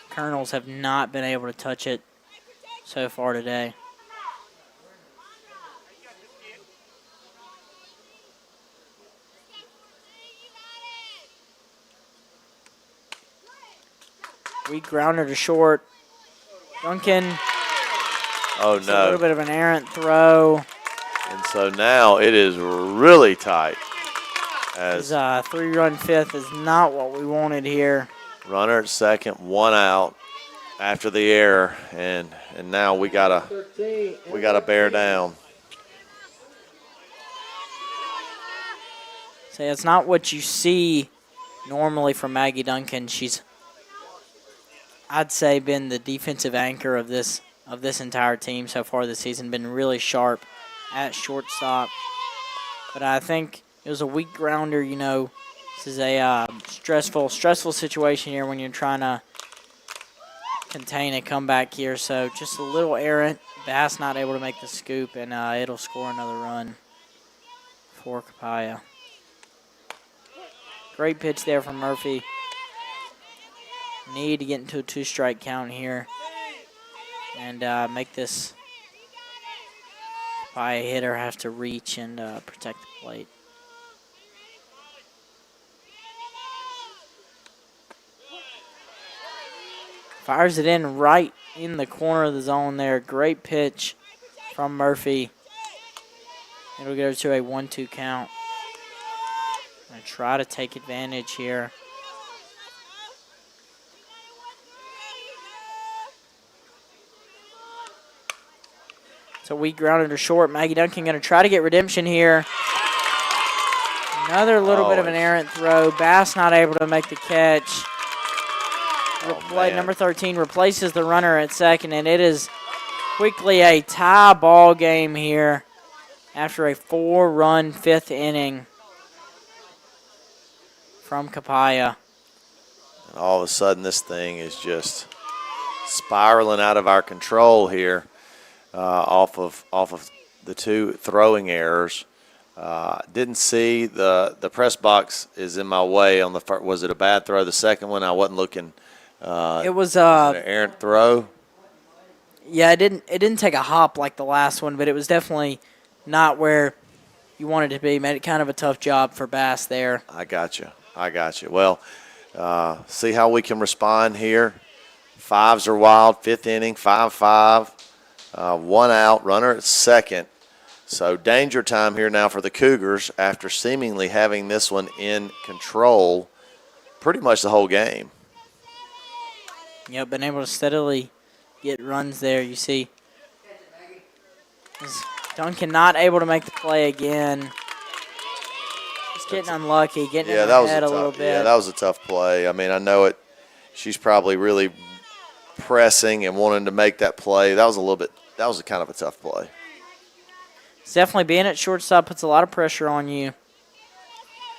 Colonels have not been able to touch it so far today. Weak grounder to short. Duncan. Oh, A no. little bit of an errant throw. And so now it is really tight. As His 3-run fifth is not what we wanted here. runner at second, one out after the error, and now we gotta bear down. So it's not what you see normally from Maggie Duncan. She's, I'd say, been the defensive anchor of this entire team so far this season. Been really sharp at shortstop, but I think it was a weak grounder. This is a stressful situation here when you're trying to contain a comeback here. So just a little errant. Bass not able to make the scoop, and it'll score another run for Copiah. Great pitch there from Murphy. Need to get into a 2-strike count here and make this Copiah hitter have to reach and protect the plate. Fires it in right in the corner of the zone there. Great pitch from Murphy. It'll go to a 1-2 count. Gonna try to take advantage here. So we grounded her short. Maggie Duncan going to try to get redemption here. Another little bit of an errant throw. Bass not able to make the catch. Number 13 replaces the runner at second, and it is quickly a tie ball game here after a 4-run fifth inning from Copiah. And all of a sudden, this thing is just spiraling out of our control here. Off of the two throwing errors. Didn't see the press box is in my way on the first. Was it a bad throw? The second one, I wasn't looking. It was an errant throw. Yeah, it didn't take a hop like the last one, but it was definitely not where you wanted it to be. Made it kind of a tough job for Bass there. I got you. Well, see how we can respond here. Fives are wild. Fifth inning, 5-5. One out, runner at second. So danger time here now for the Cougars after seemingly having this one in control pretty much the whole game. Yep, been able to steadily get runs there. You see Duncan not able to make the play again. Just getting unlucky, getting in her head a little bit. Yeah, that was a tough play. I mean, I know it. She's probably really pressing and wanting to make that play. That was a kind of a tough play. It's definitely being at shortstop puts a lot of pressure on you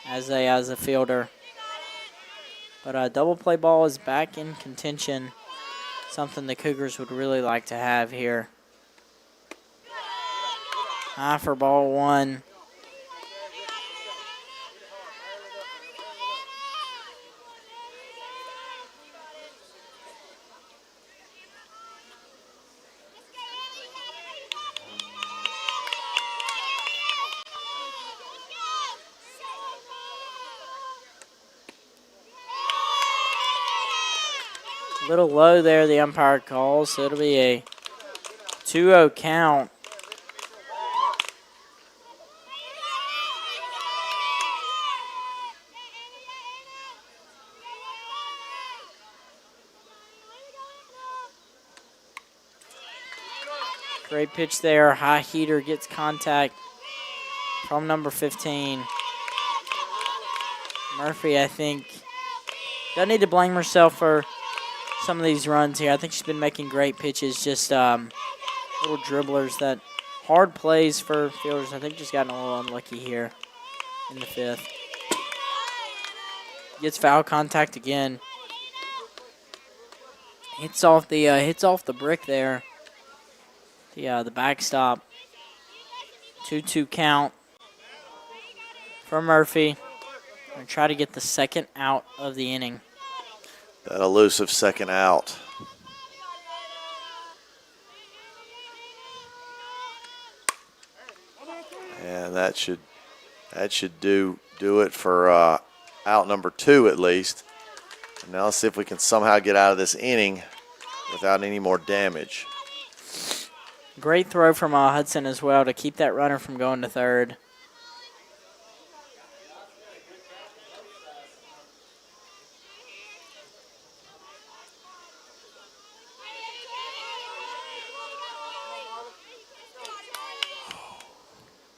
as a fielder. But a double play ball is back in contention, something the Cougars would really like to have here. High for ball one. A little low there, the umpire calls, so it'll be a 2-0 count. Great pitch there. High heater gets contact from number 15. Murphy, I think, doesn't need to blame herself for some of these runs here. I think she's been making great pitches, just little dribblers, that hard plays for fielders. I think just gotten a little unlucky here in the fifth. Gets foul contact again. Hits off the brick there. The backstop. 2-2 count for Murphy. Gonna try to get the second out of the inning. That elusive second out. And that should do it for out number 2 at least. And now let's see if we can somehow get out of this inning without any more damage. Great throw from Hudson as well to keep that runner from going to third.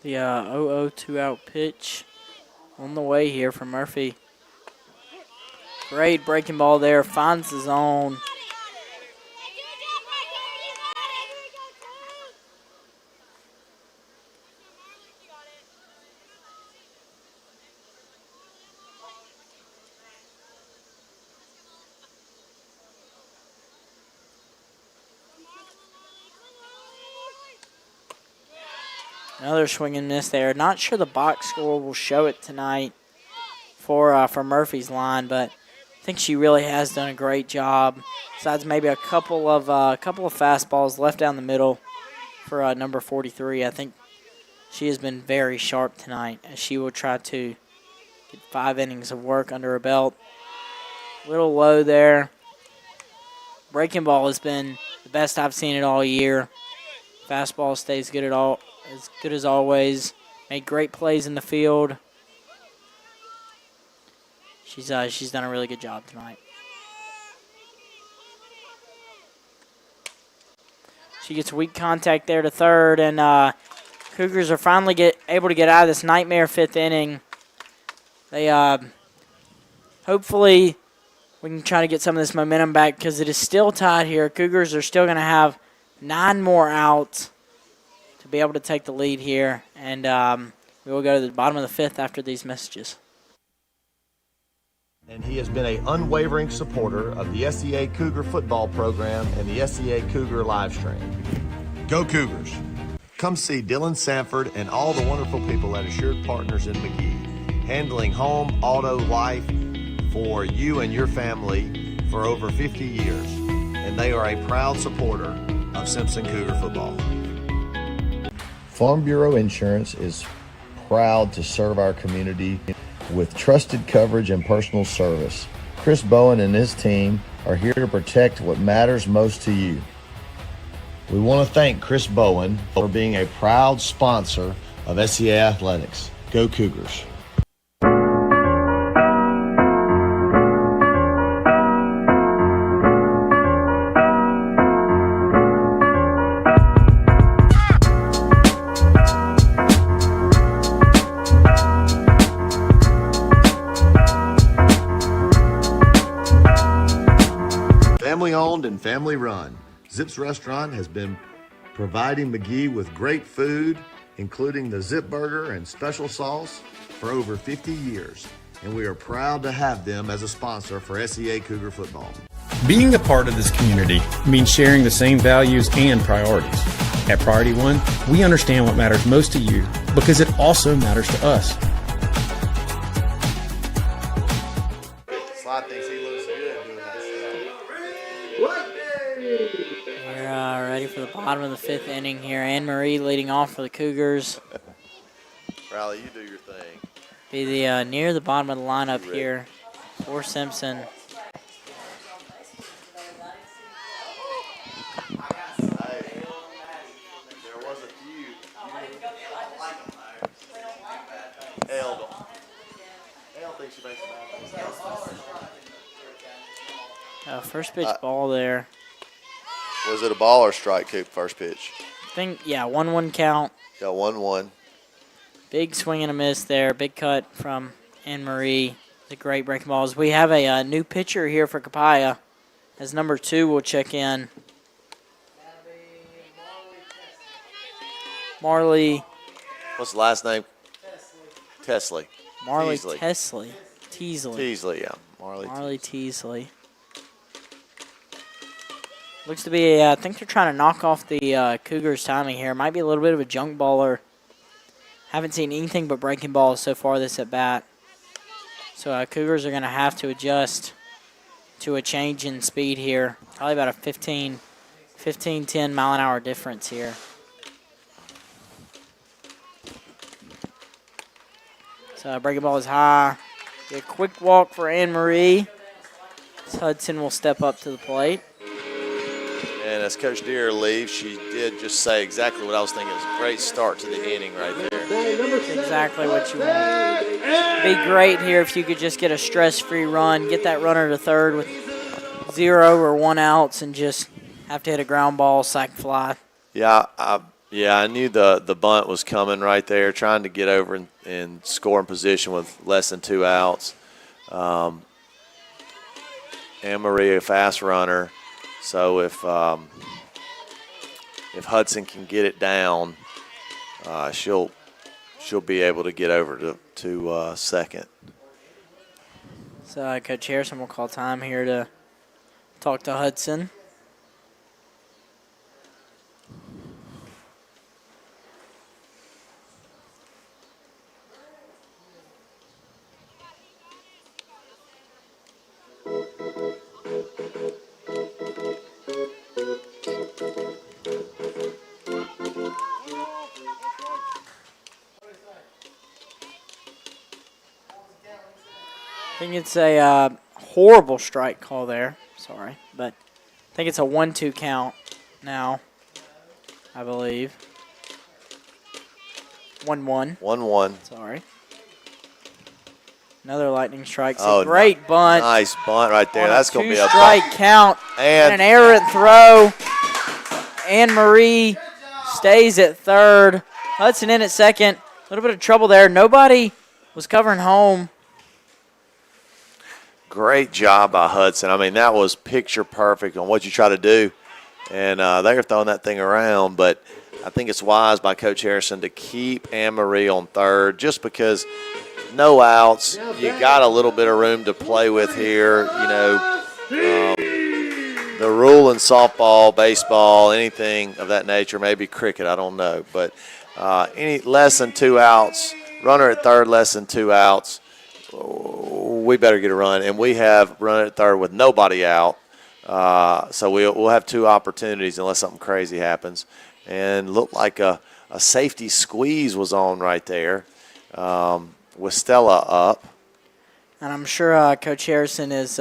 The 0-0 two-out pitch on the way here for Murphy. Great breaking ball there, finds the zone. Another swing and miss there. Not sure the box score will show it tonight for Murphy's line, but I think she really has done a great job. Besides maybe a couple of fastballs left down the middle for number 43. I think she has been very sharp tonight as she will try to get 5 innings of work under her belt. A little low there. Breaking ball has been the best I've seen it all year. Fastball stays good as good as always. Made great plays in the field. She's done a really good job tonight. She gets weak contact there to third, and Cougars are finally able to get out of this nightmare 5th inning. They hopefully we can try to get some of this momentum back because it is still tied here. Cougars are still going to have 9 more outs to be able to take the lead here, and we will go to the bottom of the 5th after these messages. And he has been an unwavering supporter of the SEA Cougar football program and the SEA Cougar live stream. Go Cougars! Come see Dylan Sanford and all the wonderful people at Assured Partners in McGee, handling home, auto, life for you and your family for over 50 years. And they are a proud supporter of Simpson Cougar football. Farm Bureau Insurance is proud to serve our community with trusted coverage and personal service. Chris Bowen and his team are here to protect what matters most to you. We want to thank Chris Bowen for being a proud sponsor of SEA Athletics. Go Cougars! owned and family run. Zip's Restaurant has been providing McGee with great food, including the Zip Burger and special sauce, for over 50 years. And we are proud to have them as a sponsor for SEA Cougar football. Being a part of this community means sharing the same values and priorities. At Priority One, we understand what matters most to you because it also matters to us. Slide thinks he looks good doing that We're ready for the bottom of the fifth inning here. Anne Marie leading off for the Cougars. stuff. Riley, you do your thing. Be the near the bottom of the lineup here for Simpson. There was a few. Elle thinks she makes a bad thing. First pitch ball there. Was it a ball or strike, Coop, first pitch? I think, yeah, 1-1 count. Got 1-1. Big swing and a miss there. Big cut from Anne Marie. The great breaking balls. We have a new pitcher here for Copiah. As number 2 will check in. Marley. What's the last name? Tesley. Marley Teasley. Teasley. Yeah. Marley Teasley. Looks to be, I think they're trying to knock off the Cougars' timing here. Might be a little bit of a junk baller. Haven't seen anything but breaking balls so far this at bat. So Cougars are going to have to adjust to a change in speed here. Probably about a 15, 10 mile an hour difference here. So breaking ball is high. A quick walk for Anne Marie. Hudson will step up to the plate. And as Coach Deere leaves, she did just say exactly what I was thinking. It was a great start to the inning right there. That's exactly what you want. Be great here if you could just get a stress-free run, get that runner to third with 0 or 1 outs, and just have to hit a ground ball, sac fly. Yeah, I knew the bunt was coming right there, trying to get over and score in position with less than 2 outs. Anne Marie, a fast runner. So if Hudson can get it down, she'll be able to get over to second. So Coach Harrison will call time here to talk to Hudson. I think it's a horrible strike call there. Sorry. But I think it's a 1-2 count now, I believe. 1-1. 1-1. Sorry. Another lightning strike. Oh, great bunt. Nice bunt right there. That's going to be a two-strike count and an errant throw. Anne Marie stays at third. Hudson in at second. A little bit of trouble there. Nobody was covering home. Great job by Hudson. I mean, that was picture perfect on what you try to do. And they were throwing that thing around. But I think it's wise by Coach Harrison to keep Anne Marie on third just because no outs. You got a little bit of room to play with here. You know, the rule in softball, baseball, anything of that nature, maybe cricket, I don't know. But any less than 2 outs, runner at third, less than 2 outs, we better get a run. And we have runner at third with nobody out. So we'll have 2 opportunities unless something crazy happens. And looked like a safety squeeze was on right there with Stella up. And I'm sure Coach Harrison is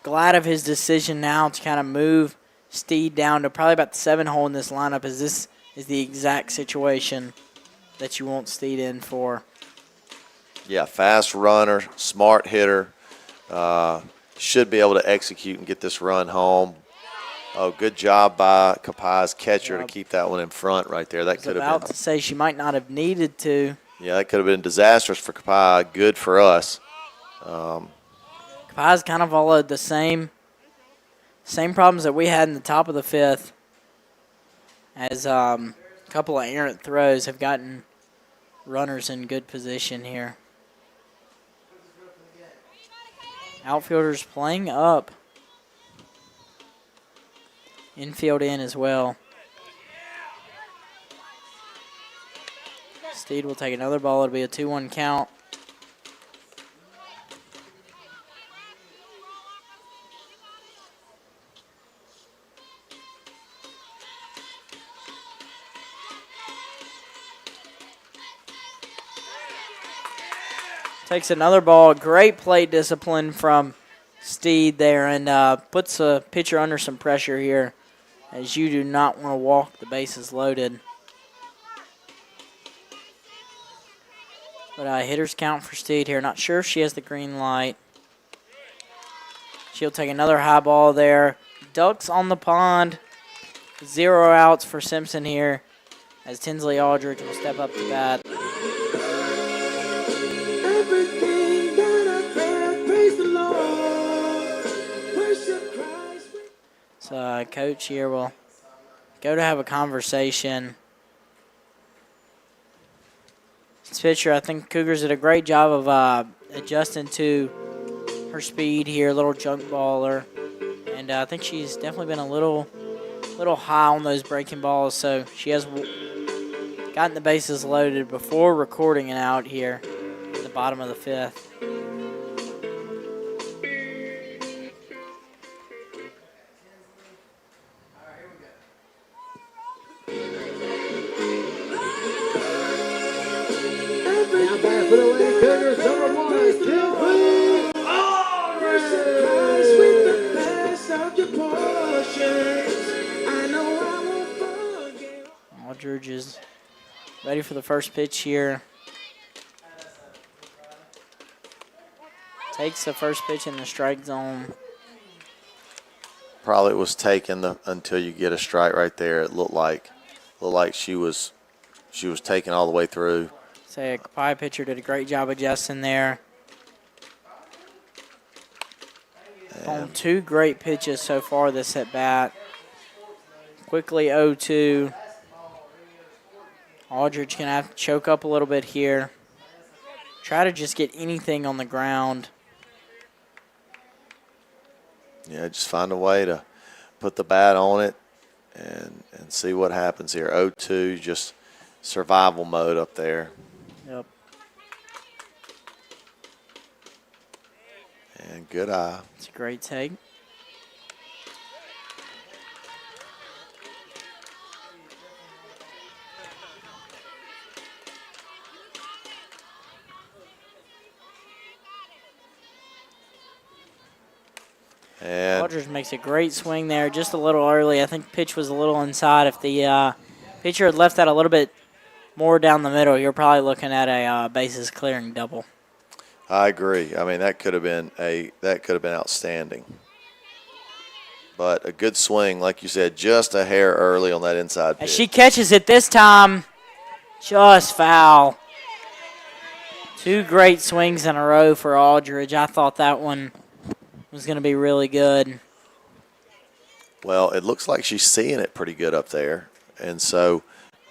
glad of his decision now to kind of move Steed down to probably about the 7 hole in this lineup, as this is the exact situation that you want Steed in for. Yeah, fast runner, smart hitter. Should be able to execute and get this run home. Oh, good job by Copiah's catcher to keep that one in front right there. That could have been. About to say she might not have needed to. Yeah, that could have been disastrous for Copiah. Good for us. Copiah's kind of followed the same Same problems that we had in the top of the fifth, as a couple of errant throws have gotten runners in good position here. Outfielders playing up. Infield in as well. Steed will take another ball. It'll be a 2-1 count. Takes another ball. Great plate discipline from Steed there, and puts the pitcher under some pressure here, as you do not want to walk the bases loaded. But hitters count for Steed here. Not sure if she has the green light. She'll take another high ball there. Ducks on the pond. 0 outs for Simpson here, as Tinsley Aldridge will step up to bat. Everything that I have, praise the Lord. Worship Christ. So coach here will go to have a conversation. This pitcher, I think Cougars did a great job of adjusting to her speed here, little junk baller. And I think she's definitely been a little high on those breaking balls, so she has gotten the bases loaded before recording it out here at the bottom of the fifth. Now back for the Lady Cougars, number 1, Tinsley Christ with the best of your portions. I know I won't forget. Aldridge is ready for the first pitch here. Takes the first pitch in the strike zone. Probably was taken until you get a strike right there. It looked like she was taken all the way through. Say a Copiah pitcher did a great job adjusting there. On 2 great pitches so far this at bat. Quickly 0-2. Aldridge gonna have to choke up a little bit here. Try to just get anything on the ground. Yeah, just find a way to put the bat on it and see what happens here. 0-2, just survival mode up there. Yep. And good eye. It's a great take. And Aldridge makes a great swing there, just a little early. I think pitch was a little inside. If the pitcher had left that a little bit more down the middle, you're probably looking at a bases clearing double. I agree. I mean, that could have been outstanding. But a good swing, like you said, just a hair early on that inside pitch. As she catches it this time, just foul. 2 great swings in a row for Aldridge. I thought that one was going to be really good. Well, it looks like she's seeing it pretty good up there. And so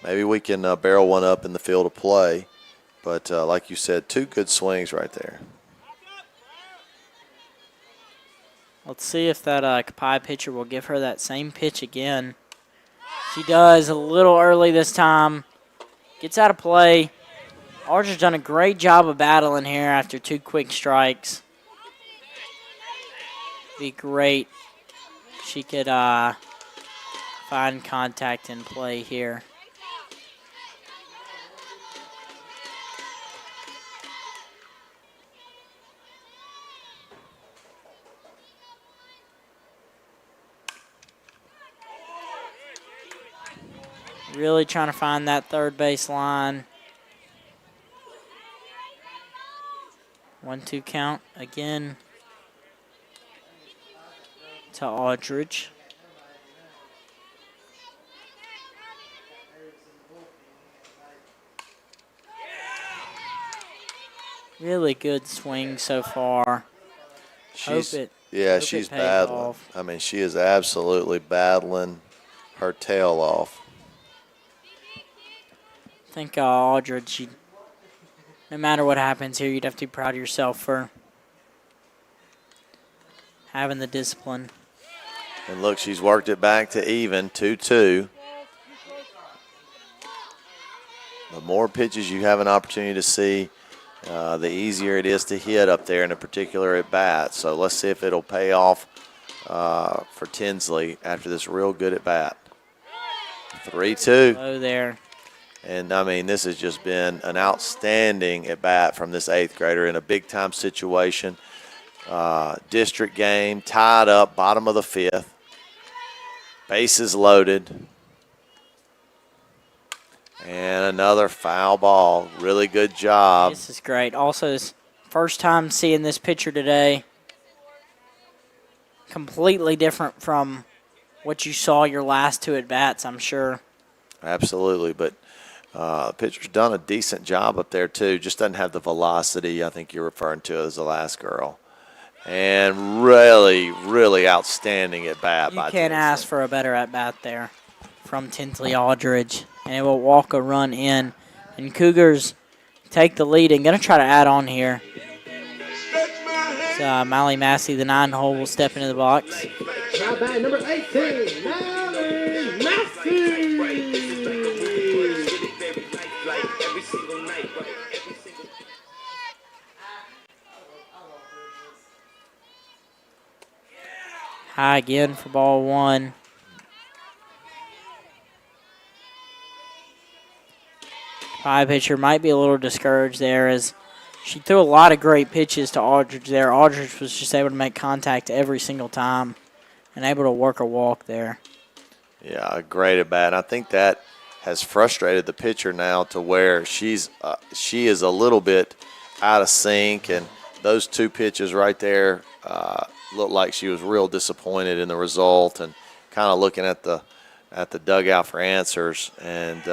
maybe we can barrel one up in the field of play. But like you said, 2 good swings right there. Let's see if that Copiah pitcher will give her that same pitch again. She does, a little early this time. Gets out of play. Aldridge's done a great job of battling here after 2 quick strikes. Be great. She could find contact and play here. Really trying to find that third base line. 1-2 count again to Aldridge. Really good swing so far. She's Yeah, Hope it she's pays battling. off. I mean, she is absolutely battling her tail off. I think Aldridge, no matter what happens here, you'd have to be proud of yourself for having the discipline. And look, she's worked it back to even, 2-2. The more pitches you have an opportunity to see, the easier it is to hit up there in a particular at bat. So let's see if it'll pay off for Tinsley after this real good at bat. 3-2. Low there. And I mean, this has just been an outstanding at bat from this 8th grader in a big time situation. District game, tied up, bottom of the 5th. Bases loaded. And another foul ball. Really good job. This is great. Also, this first time seeing this pitcher today. Completely different from what you saw your last 2 at bats, I'm sure. Absolutely, but the pitcher's done a decent job up there too. Just doesn't have the velocity I think you're referring to as the last girl. And really, really outstanding at bat. You can't ask for a better at bat there from Tinsley Aldridge, and it will walk a run in. And Cougars take the lead and going to try to add on here. So Mally Massey, the 9-hole, will step into the box. Now batting number 18, Mally Massey. High again for ball 1. Copiah pitcher might be a little discouraged there as she threw a lot of great pitches to Aldridge there. Aldridge was just able to make contact every single time and able to work a walk there. Yeah, great at bat. I think that has frustrated the pitcher now to where she is a little bit out of sync, and those 2 pitches right there looked like she was real disappointed in the result and kind of looking at the dugout for answers, and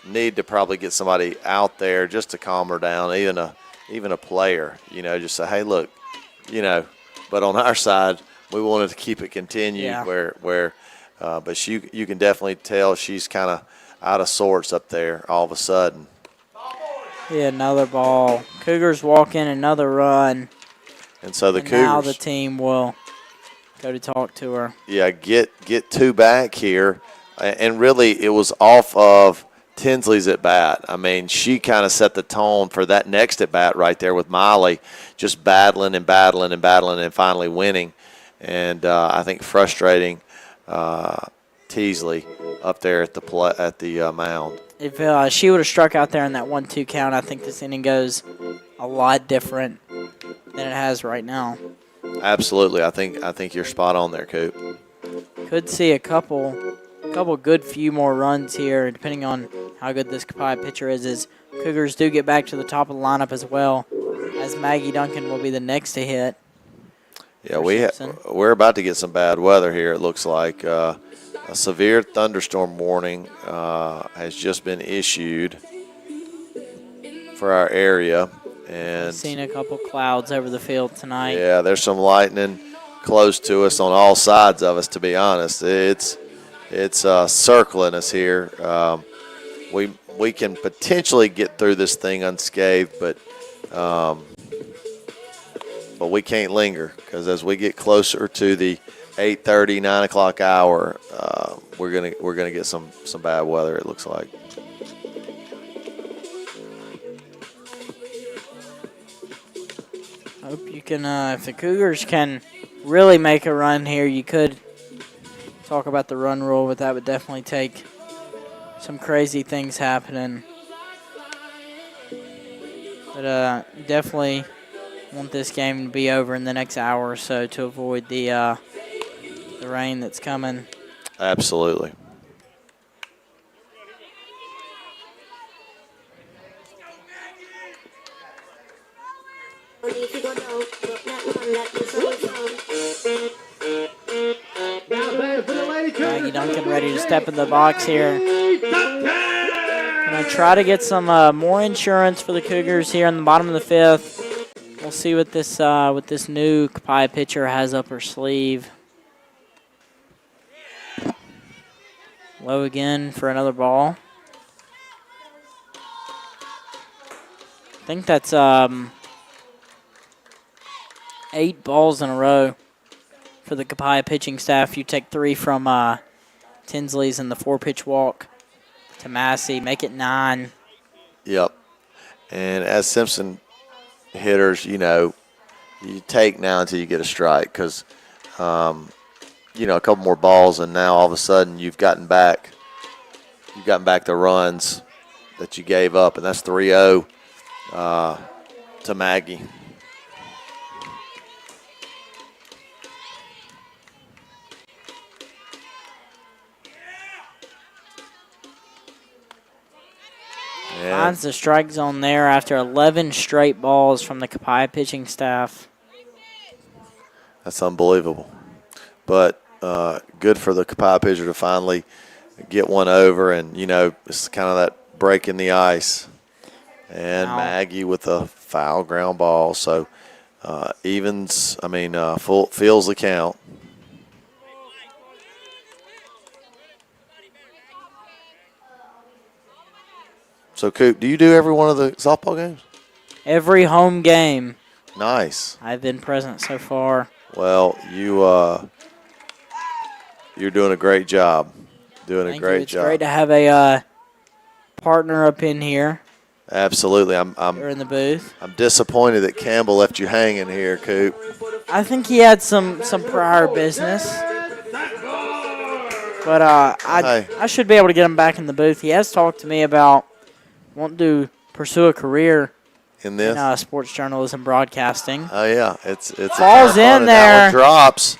need to probably get somebody out there just to calm her down, even a player, just say, hey, look, but on our side, we wanted to keep it continued. Yeah. But you can definitely tell she's kind of out of sorts up there all of a sudden. Yeah, another ball. Cougars walk in, another run. And so the and Cougars. Now the team will go to talk to her. Yeah, get 2 back here. And really, it was off of Tinsley's at bat. I mean, she kind of set the tone for that next at bat right there with Molly, just battling and battling and battling and finally winning. And I think frustrating Teasley up there at the mound. If she would have struck out there in that 1-2 count, I think this inning goes a lot different than it has right now. Absolutely, I think you're spot on there, Coop. Could see a couple good few more runs here, depending on how good this Copiah pitcher is. As Cougars do get back to the top of the lineup as well, as Maggie Duncan will be the next to hit. Yeah, we're about to get some bad weather here. It looks like a severe thunderstorm warning has just been issued for our area, and I've seen a couple clouds over the field tonight. Yeah, there's some lightning close to us on all sides of us. To be honest, it's circling us here. We can potentially get through this thing unscathed, but we can't linger, because as we get closer to the 8:30, 9 o'clock hour, we're gonna get some bad weather. It looks like. Hope you can. If the Cougars can really make a run here, you could talk about the run rule, but that would definitely take some crazy things happening. But definitely want this game to be over in the next hour or so to avoid the rain that's coming. Absolutely. Maggie Duncan ready to step in the box here. Gonna try to get some more insurance for the Cougars here in the bottom of the 5th. We'll We'll see what this new Copiah pitcher has up her sleeve. Low again for another ball. I think that's 8 balls in a row for the Copiah pitching staff. You take 3 from Tinsley's and the 4-pitch walk to Massey, make it 9. Yep. And as Simpson hitters, you take now until you get a strike because, a couple more balls, and now all of a sudden you've gotten back the runs that you gave up, and that's 3-0 to Maggie. Finds the strike zone there after 11 straight balls from the Copiah pitching staff. That's unbelievable. But good for the Copiah pitcher to finally get one over, and, it's kind of that break in the ice. And Wow. Maggie with a foul ground ball. So feels the count. So, Coop, do you do every one of the softball games? Every home game Nice. I've been present so far. Well, you're doing a great job. Thank you. It's great to have a partner up in here. Absolutely. You're in the booth. I'm disappointed that Campbell left you hanging here, Coop. I think he had some prior business. But I should be able to get him back in the booth. He has talked to me about wanting to pursue a career In this? in sports journalism broadcasting. Oh, yeah. It's Falls in there. That one drops.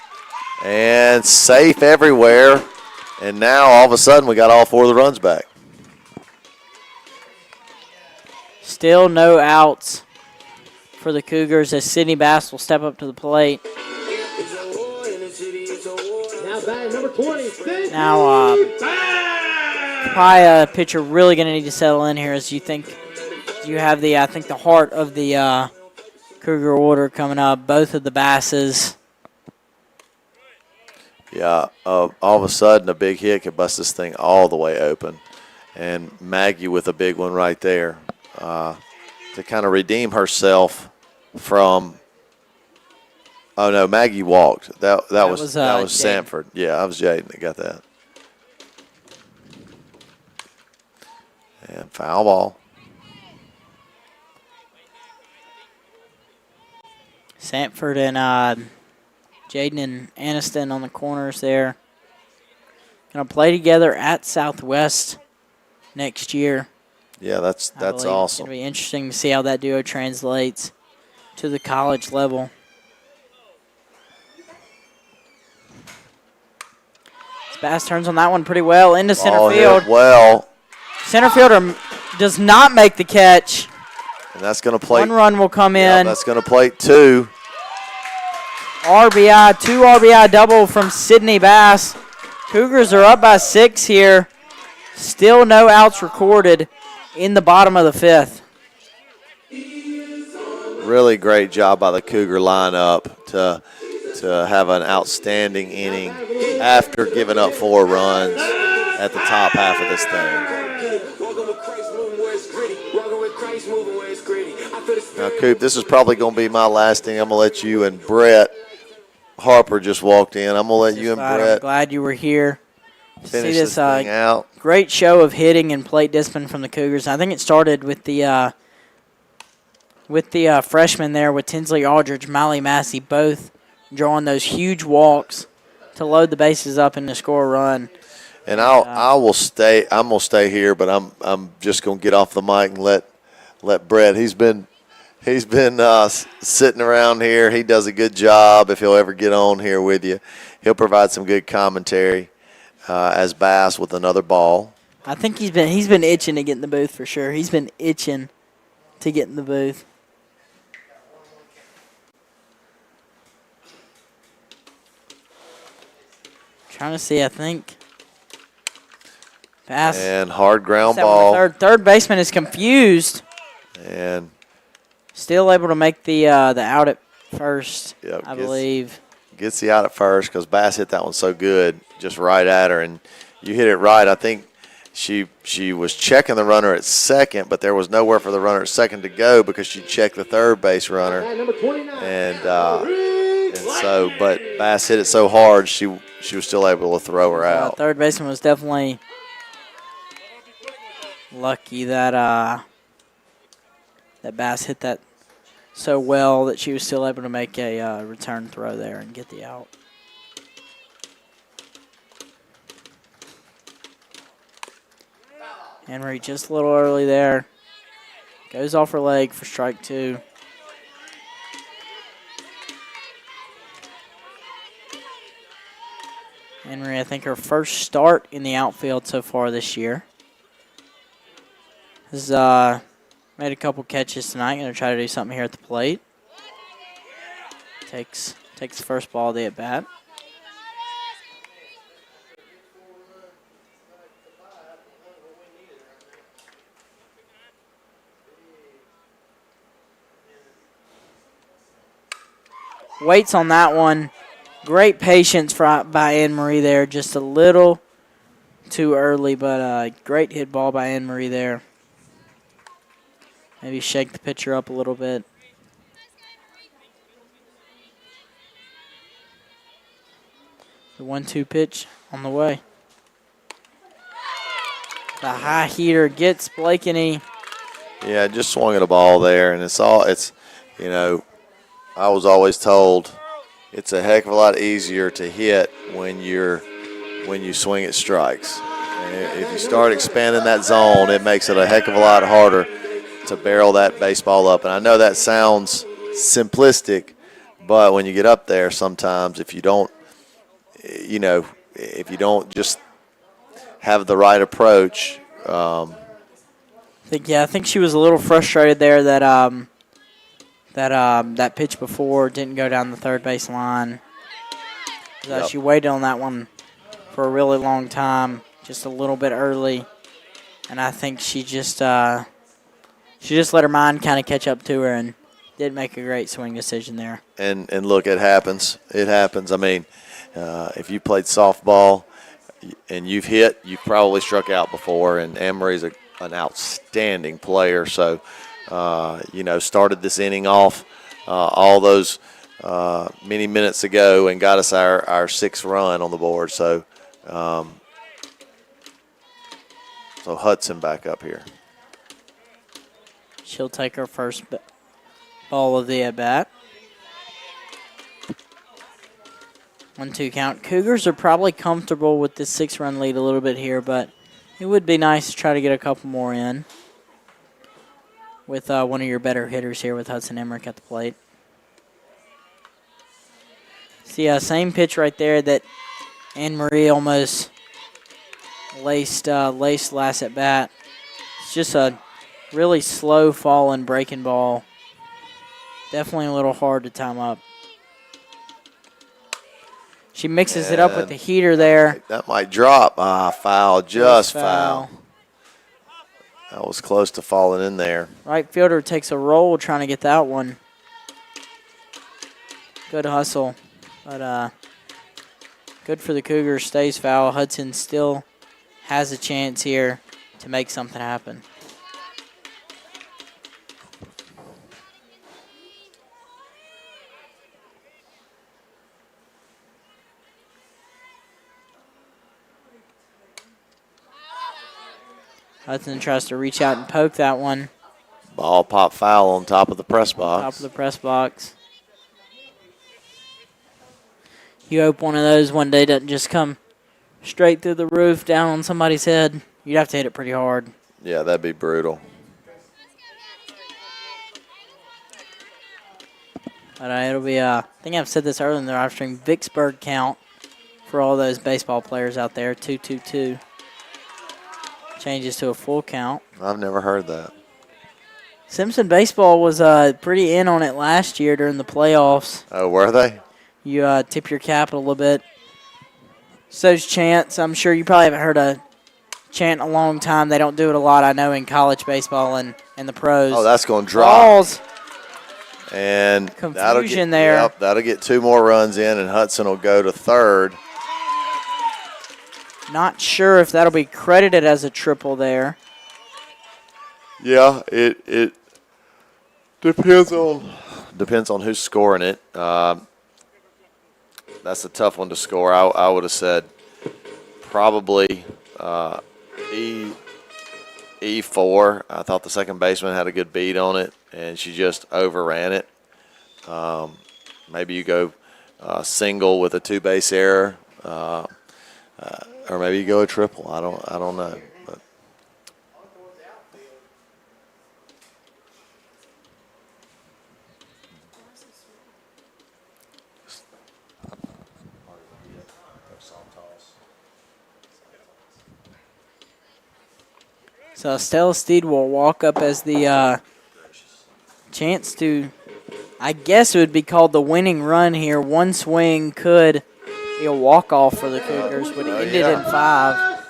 And safe everywhere. And now, all of a sudden, we got all 4 of the runs back. Still no outs for the Cougars as Sydney Bass will step up to the plate. Now batting number 20. Now, Copiah pitcher really going to need to settle in here as you think you have the heart of the Cougar order coming up. Both of the Basses. Yeah, all of a sudden, a big hit could bust this thing all the way open. And Maggie with a big one right there to kind of redeem herself from. Oh no, Maggie walked. That was Sanford. Yeah, that was Jaden that got that. And foul ball. Sanford and Jaden and Aniston on the corners there. Going to play together at Southwest next year. Yeah, that's awesome. It's going to be interesting to see how that duo translates to the college level. Bass turns on that one pretty well into center field. Well. Center fielder does not make the catch. And that's going to play. 1 run will come in. Yeah, that's going to play 2. RBI, 2 RBI double from Sydney Bass. Cougars are up by 6 here. Still no outs recorded in the bottom of the 5th. Really great job by the Cougar lineup to have an outstanding inning after giving up 4 runs at the top half of this thing. Now, Coop, this is probably going to be my last thing. I'm going to let you and Brett Harper just walked in. I'm going to let you and Brett. I'm glad you were here to finish see this thing out. Great show of hitting and plate discipline from the Cougars. I think it started with the freshmen there with Tinsley Aldridge, Mally Massey, both drawing those huge walks to load the bases up and to score a run. And I will stay. I'm gonna stay here, but I'm just gonna get off the mic and let Brett. He's been sitting around here. He does a good job. If he'll ever get on here with you, he'll provide some good commentary as Bass with another ball. I think he's been itching to get in the booth for sure. He's been itching to get in the booth. Trying to see, I think. Pass. And hard ground ball. Third baseman is confused. And Still able to make the out at first, Yep, I believe. Gets the out at first because Bass hit that one so good, just right at her, and you hit it right. I think she was checking the runner at second, but there was nowhere for the runner at second to go because she checked the third base runner. Number 29. And so, but Bass hit it so hard, she was still able to throw her out. Third baseman was definitely lucky that that Bass hit that so well that she was still able to make a return throw there and get the out. Henry just a little early there. Goes off her leg for strike 2. Henry, I think her first start in the outfield so far this year. Has made a couple catches tonight. Going to try to do something here at the plate. Takes the first ball of the at bat. Waits on that one. Great patience by Anne-Marie there. Just a little too early, but great hit ball by Anne-Marie there. Maybe shake the pitcher up a little bit. The 1-2 pitch on the way. The high heater gets Blakeney. Yeah, just swung at a ball there, and it's you know, I was always told it's a heck of a lot easier to hit when you swing at strikes. And if you start expanding that zone, it makes it a heck of a lot harder to barrel that baseball up. And I know that sounds simplistic, but when you get up there sometimes, if you don't just have the right approach. I think she was a little frustrated there that that pitch before didn't go down the third base line. Yep. She waited on that one for a really long time, just a little bit early, and I think she just let her mind kind of catch up to her and did make a great swing decision there. And look, it happens. It happens. I mean, if you played softball and you've probably struck out before, and Anne-Marie's an outstanding player. So, started this inning off all those many minutes ago and got us our sixth run on the board. So, so Hudson back up here. She'll take her first ball of the at-bat. 1-2 count. Cougars are probably comfortable with this 6-run lead a little bit here, but it would be nice to try to get a couple more in with one of your better hitters here with Hudson Emmerich at the plate. See, same pitch right there that Anne-Marie almost laced last at bat. It's just a really slow falling breaking ball. Definitely a little hard to time up. She mixes it up with the heater there. That might drop. Foul. Just foul. That was close to falling in there. Right fielder takes a roll trying to get that one. Good hustle. But good for the Cougars. Stays foul. Hudson still has a chance here to make something happen. Hudson tries to reach out and poke that one. Ball pop foul on top of the press box. Top of the press box. You hope one of those one day doesn't just come straight through the roof down on somebody's head. You'd have to hit it pretty hard. Yeah, that'd be brutal. But it'll be, I think I've said this earlier in the live stream, Vicksburg count for all those baseball players out there, 2-2-2. Changes to a full count. I've never heard that. Simpson baseball was pretty in on it last year during the playoffs. Oh, were they? You tip your cap a little bit. So's chants. I'm sure you probably haven't heard a chant in a long time. They don't do it a lot, I know, in college baseball and the pros. Oh, that's going to drop. Balls. And Confusion there. Yep, that'll get 2 more runs in, and Hudson will go to third. Not sure if that'll be credited as a triple there. Yeah, it depends on who's scoring it. That's a tough one to score. I would have said probably E4. I thought the second baseman had a good beat on it, and she just overran it. Maybe you go single with a 2-base error, or maybe you go a triple. I don't know. But So Stella Steed will walk up as the chance to, I guess it would be called the winning run here. One swing could be a walk-off for the Cougars, but it ended in 5.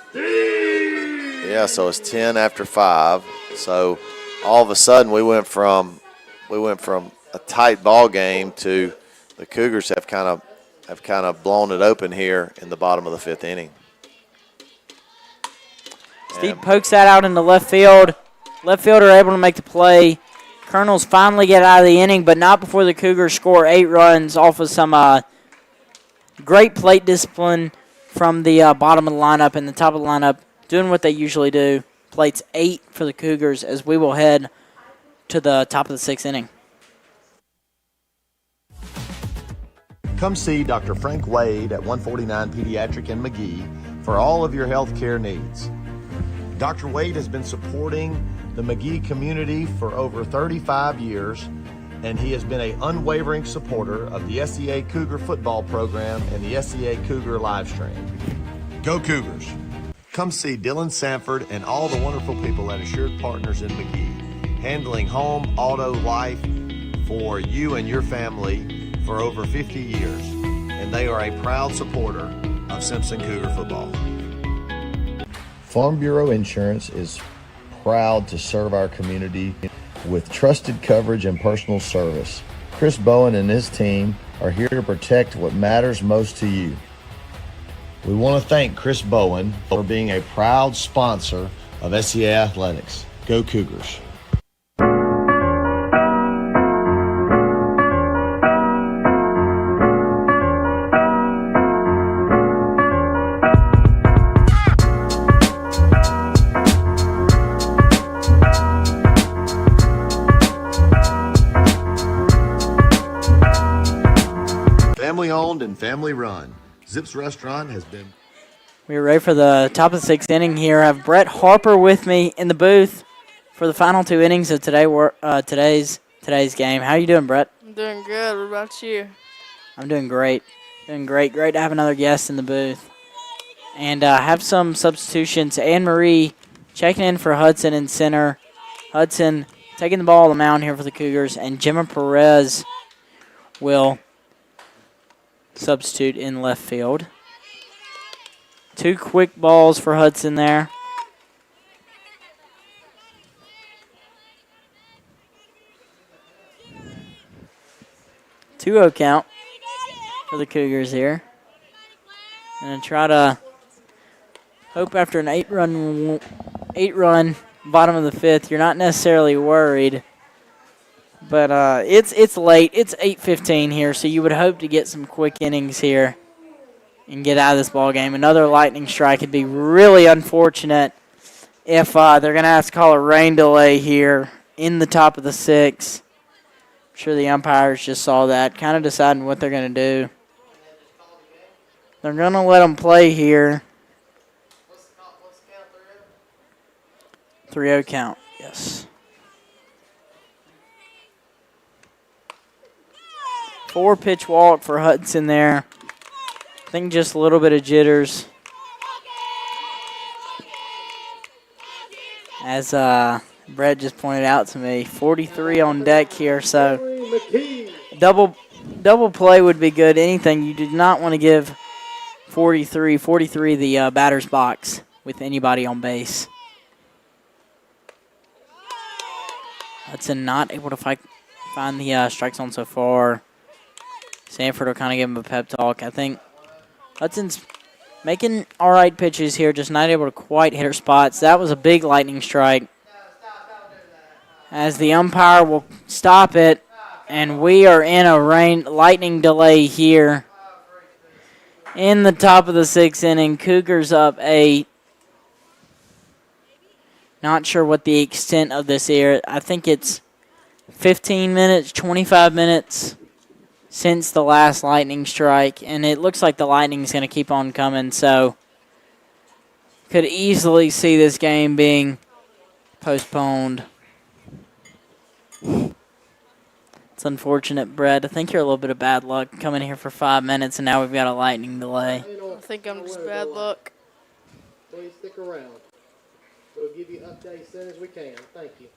yeah, so it's 10 after 5. So all of a sudden we went from a tight ball game to the Cougars have kind of blown it open here in the bottom of the 5th inning. Steed pokes that out into left field. Left fielder able to make the play. Colonels finally get out of the inning, but not before the Cougars score 8 runs off of some great plate discipline from the bottom of the lineup and the top of the lineup, doing what they usually do. Plates 8 for the Cougars as we will head to the top of the 6th inning. Come see Dr. Frank Wade at 149 Pediatric in McGee for all of your health care needs. Dr. Wade has been supporting the McGee community for over 35 years, and he has been an unwavering supporter of the SEA Cougar football program and the SEA Cougar live stream. Go Cougars! Come see Dylan Sanford and all the wonderful people at Assured Partners in McGee, handling home, auto, life for you and your family for over 50 years, and they are a proud supporter of Simpson Cougar football. Farm Bureau Insurance is proud to serve our community with trusted coverage and personal service. Chris Bowen and his team are here to protect what matters most to you. We want to thank Chris Bowen for being a proud sponsor of SEA Athletics. Go Cougars! Family owned and family run. Zips Restaurant has been. We're ready for the top of the 6th inning here. I have Brett Harper with me in the booth for the final 2 innings of today's game. How you doing, Brett? I'm doing good. What about you? I'm doing great. Doing great. Great to have another guest in the booth. And have some substitutions. Anne-Marie checking in for Hudson in center. Hudson taking the ball on the mound here for the Cougars. And Gemma Perez will substitute in left field. 2 quick balls for Hudson there. 2-0 count for the Cougars here. And try to hope after an 8-run bottom of the 5th, you're not necessarily worried. But it's late. It's 8:15 here, so you would hope to get some quick innings here and get out of this ball game. Another lightning strike would be really unfortunate if they're going to have to call a rain delay here in the top of the 6th. I'm sure the umpires just saw that, kind of deciding what they're going to do. They're going to let them play here. 3-0 count, yes. 4-pitch walk for Hudson there. I think just a little bit of jitters. As Brett just pointed out to me, 43 on deck here, so double play would be good. Anything, you do not want to give 43 the batter's box with anybody on base. Hudson not able to find the strike zone so far. Sanford will kind of give him a pep talk. I think Hudson's making all right pitches here, just not able to quite hit her spots. That was a big lightning strike. As the umpire will stop it, and we are in a lightning delay here in the top of the 6th inning. Cougars up 8. Not sure what the extent of this is. I think it's 15 minutes, 25 minutes since the last lightning strike, and it looks like the lightning's going to keep on coming, so could easily see this game being postponed. It's unfortunate, Brett. I think you're a little bit of bad luck coming here for 5 minutes, and now we've got a lightning delay. I think I'm just bad luck. Please stick around. We'll give you updates as soon as we can. Thank you.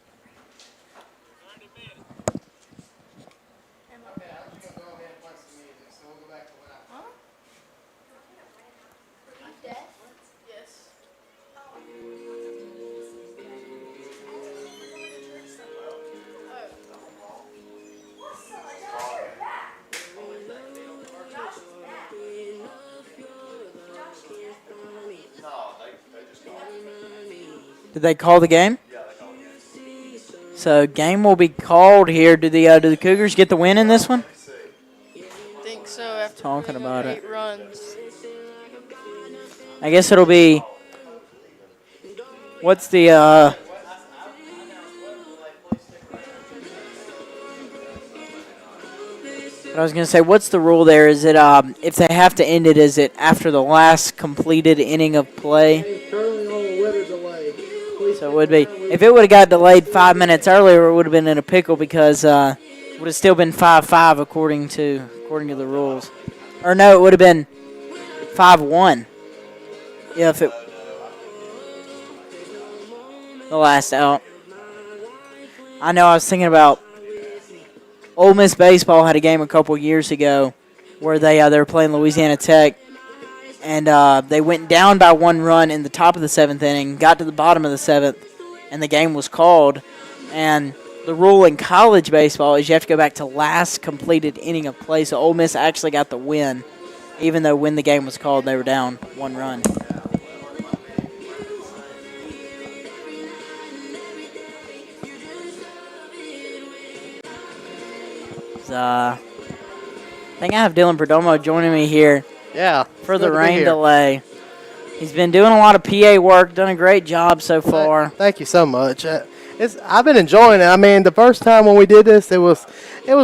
Did they call the game? Yeah, they called the game. So game will be called here. Do the Cougars get the win in this one? I think so. After Talking about 8 it. runs. I guess it'll be. What's the? What I was gonna say, what's the rule there? Is it if they have to end it, is it after the last completed inning of play? Currently on a weather delay. Please So it would be, if it would have got delayed 5 minutes earlier, it would have been in a pickle because it would have still been 5-5 according to the rules. Or no, it would have been 5-1. Yeah, if it the last out. I know. I was thinking about Ole Miss baseball had a game a couple years ago where they were playing Louisiana Tech. And they went down by 1 run in the top of the 7th inning, got to the bottom of the 7th, and the game was called. And the rule in college baseball is you have to go back to last completed inning of play. So Ole Miss actually got the win, even though when the game was called, they were down 1 run. I think I have Dylan Perdomo joining me here. Yeah. For the rain delay. He's been doing a lot of PA work, done a great job so far. Thank you so much. I've been enjoying it. I mean, the first time when we did this, it was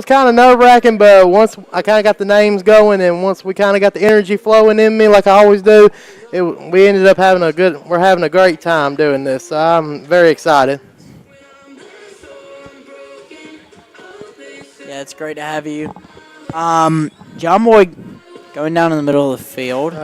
kind of nerve-wracking, but once I kind of got the names going and once we kind of got the energy flowing in me like I always do, we ended up we're having a great time doing this. So I'm very excited. Yeah, it's great to have you. John Boyd going down in the middle of the field.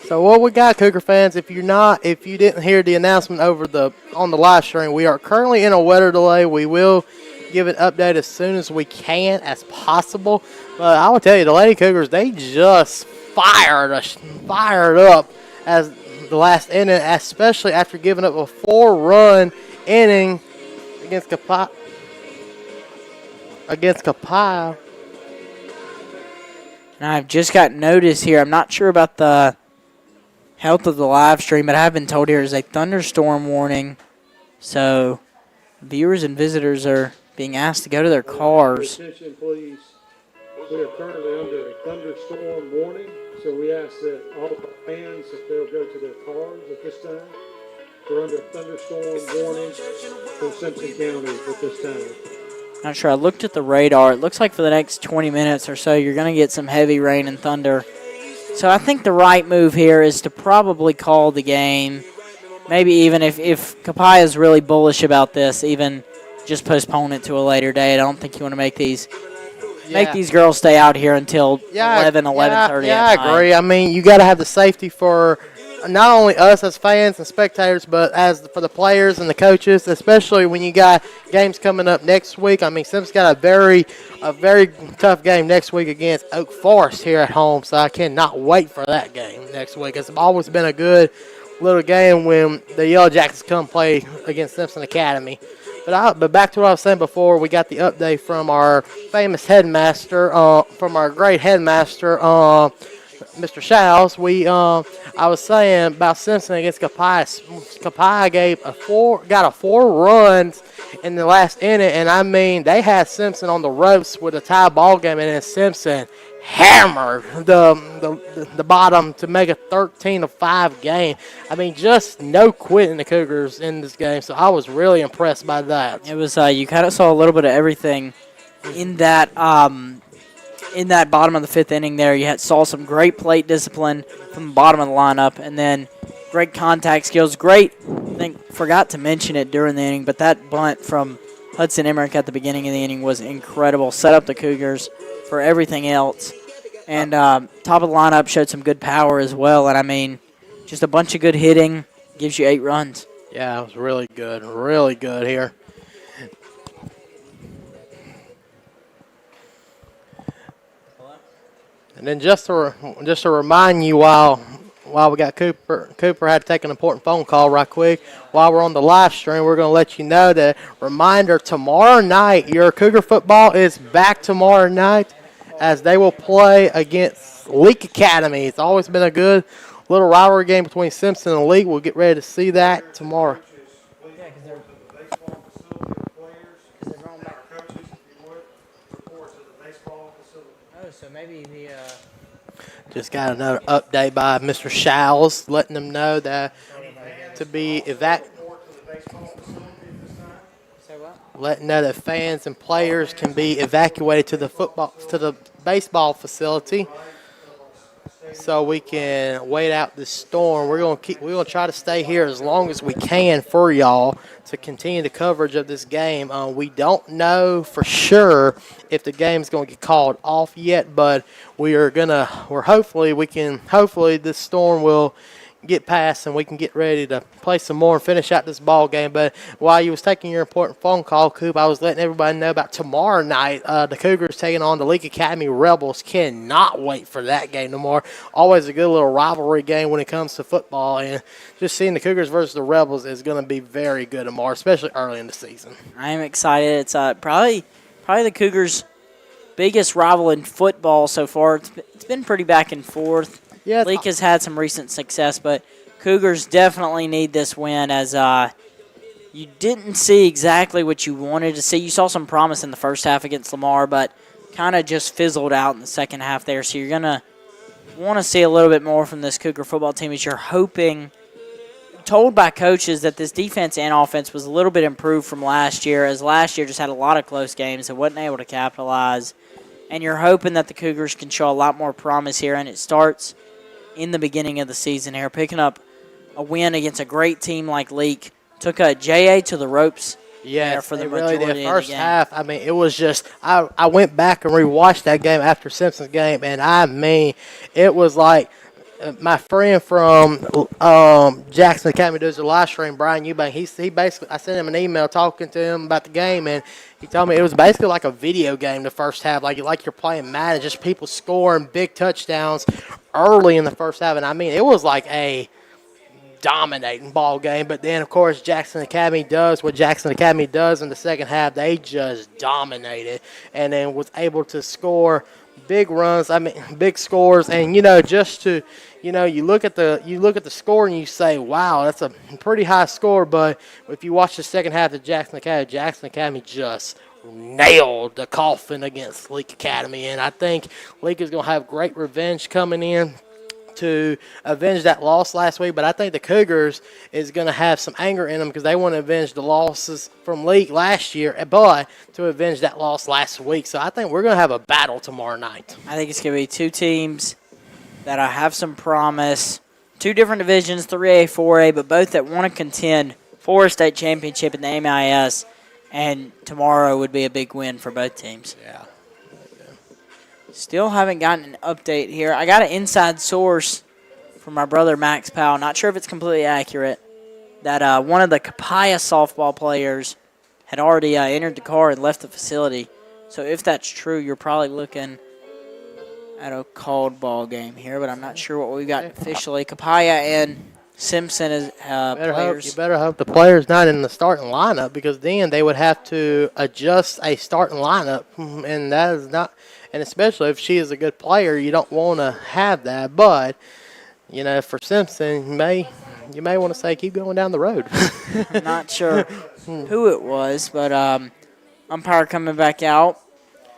So what we got, Cougar fans, if you didn't hear the announcement on the live stream, we are currently in a weather delay. We will give an update as soon as we can, as possible. But I will tell you, the Lady Cougars, they just fired up as the last inning, especially after giving up a 4-run inning against Copiah. And I've just got notice here. I'm not sure about the health of the live stream, but I have been told here is a thunderstorm warning. So viewers and visitors are being asked to go to their cars. Attention, please. We are currently under a thunderstorm warning, so we ask that all of our fans, if they'll go to their cars at this time. We're under a thunderstorm warning for Simpson County at this time. Not sure. I looked at the radar. It looks like for the next 20 minutes or so, you're going to get some heavy rain and thunder. So I think the right move here is to probably call the game. Maybe even if Copiah is really bullish about this, even just postpone it to a later date. I don't think you want to make these girls stay out here until 11:30. Yeah, I agree. I mean, you got to have the safety for not only us as fans and spectators, but for the players and the coaches, especially when you got games coming up next week. I mean, Simpson's got a very tough game next week against Oak Forest here at home, so I cannot wait for that game next week. It's always been a good little game when the Yellow Jackets come play against Simpson Academy. But back to what I was saying before, we got the update from our famous headmaster, from our great headmaster, Mr. Shows. I was saying about Simpson against Copiah. Copiah got 4 runs in the last inning, and I mean they had Simpson on the ropes with a tie ball game, and then Simpson hammered the bottom to make a 13-5 game. I mean, just no quitting the Cougars in this game, so I was really impressed by that. It was you kind of saw a little bit of everything in that bottom of the 5th inning there. You saw some great plate discipline from the bottom of the lineup, and then great contact skills. Great, I forgot to mention it during the inning, but that bunt from Hudson Emmerich at the beginning of the inning was incredible. Set up the Cougars for everything else. And top of the lineup showed some good power as well. And, I mean, just a bunch of good hitting gives you 8 runs. Yeah, it was really good here. And then just to remind you while we got Cooper had to take an important phone call right quick. While we're on the live stream, we're going to let you know that reminder, tomorrow night, your Cougar football is back tomorrow night as they will play against Leak Academy. It's always been a good little rivalry game between Simpson and Leak. We'll get ready to see that tomorrow. So maybe Just got another update by Mr. Shows, letting them know that to be letting know that fans and players can be evacuated to the baseball facility, so we can wait out this storm. We're gonna try to stay here as long as we can for y'all to continue the coverage of this game. We don't know for sure if the game's gonna get called off yet, but hopefully this storm will get past and we can get ready to play some more and finish out this ball game. But while you was taking your important phone call, Coop, I was letting everybody know about tomorrow night. The Cougars taking on the League Academy Rebels. Cannot wait for that game tomorrow. Always a good little rivalry game when it comes to football, and just seeing the Cougars versus the Rebels is going to be very good tomorrow, especially early in the season. I am excited. It's probably the Cougars' biggest rival in football so far. It's been pretty back and forth. Yeah, Leak has had some recent success, but Cougars definitely need this win as you didn't see exactly what you wanted to see. You saw some promise in the first half against Lamar, but kind of just fizzled out in the second half there. So you're going to want to see a little bit more from this Cougar football team as you're hoping, told by coaches that this defense and offense was a little bit improved from last year, as last year just had a lot of close games and wasn't able to capitalize. And you're hoping that the Cougars can show a lot more promise here, and it starts in the beginning of the season here, picking up a win against a great team like Leak. Took a JA to the ropes. Yeah, for the really majority did. of First the game. half, I mean, it was just I went back and rewatched that game after Simpson's game, and I mean, it was like my friend from Jackson Academy does a live stream, Brian Eubank. He basically, I sent him an email talking to him about the game, and he told me it was basically like a video game the first half, like you're playing Madden, just people scoring big touchdowns early in the first half, and I mean, it was like a dominating ball game. But then, of course, Jackson Academy does what Jackson Academy does in the second half. They just dominated, and then was able to score big runs. I mean, big scores, and you look at the score and you say, wow, that's a pretty high score. But if you watch the second half of Jackson Academy just nailed the coffin against Leak Academy. And I think Leak is going to have great revenge coming in to avenge that loss last week. But I think the Cougars is going to have some anger in them because they want to avenge the losses from Leak last year, but to avenge that loss last week. So I think we're going to have a battle tomorrow night. I think it's going to be two teams that have some promise. Two different divisions, 3A, 4A, but both that want to contend for a state championship in the MIS. And tomorrow would be a big win for both teams. Yeah. Still haven't gotten an update here. I got an inside source from my brother Max Powell. Not sure if it's completely accurate. That one of the Copiah softball players had already entered the car and left the facility. So if that's true, you're probably looking at a called ball game here, but I'm not sure what we got officially. Copiah and Simpson is You players. better hope the player's not in the starting lineup, because then they would have to adjust a starting lineup, and that is not. And especially if she is a good player, you don't want to have that. But for Simpson, you may want to say keep going down the road. I'm not sure who it was, but umpire coming back out.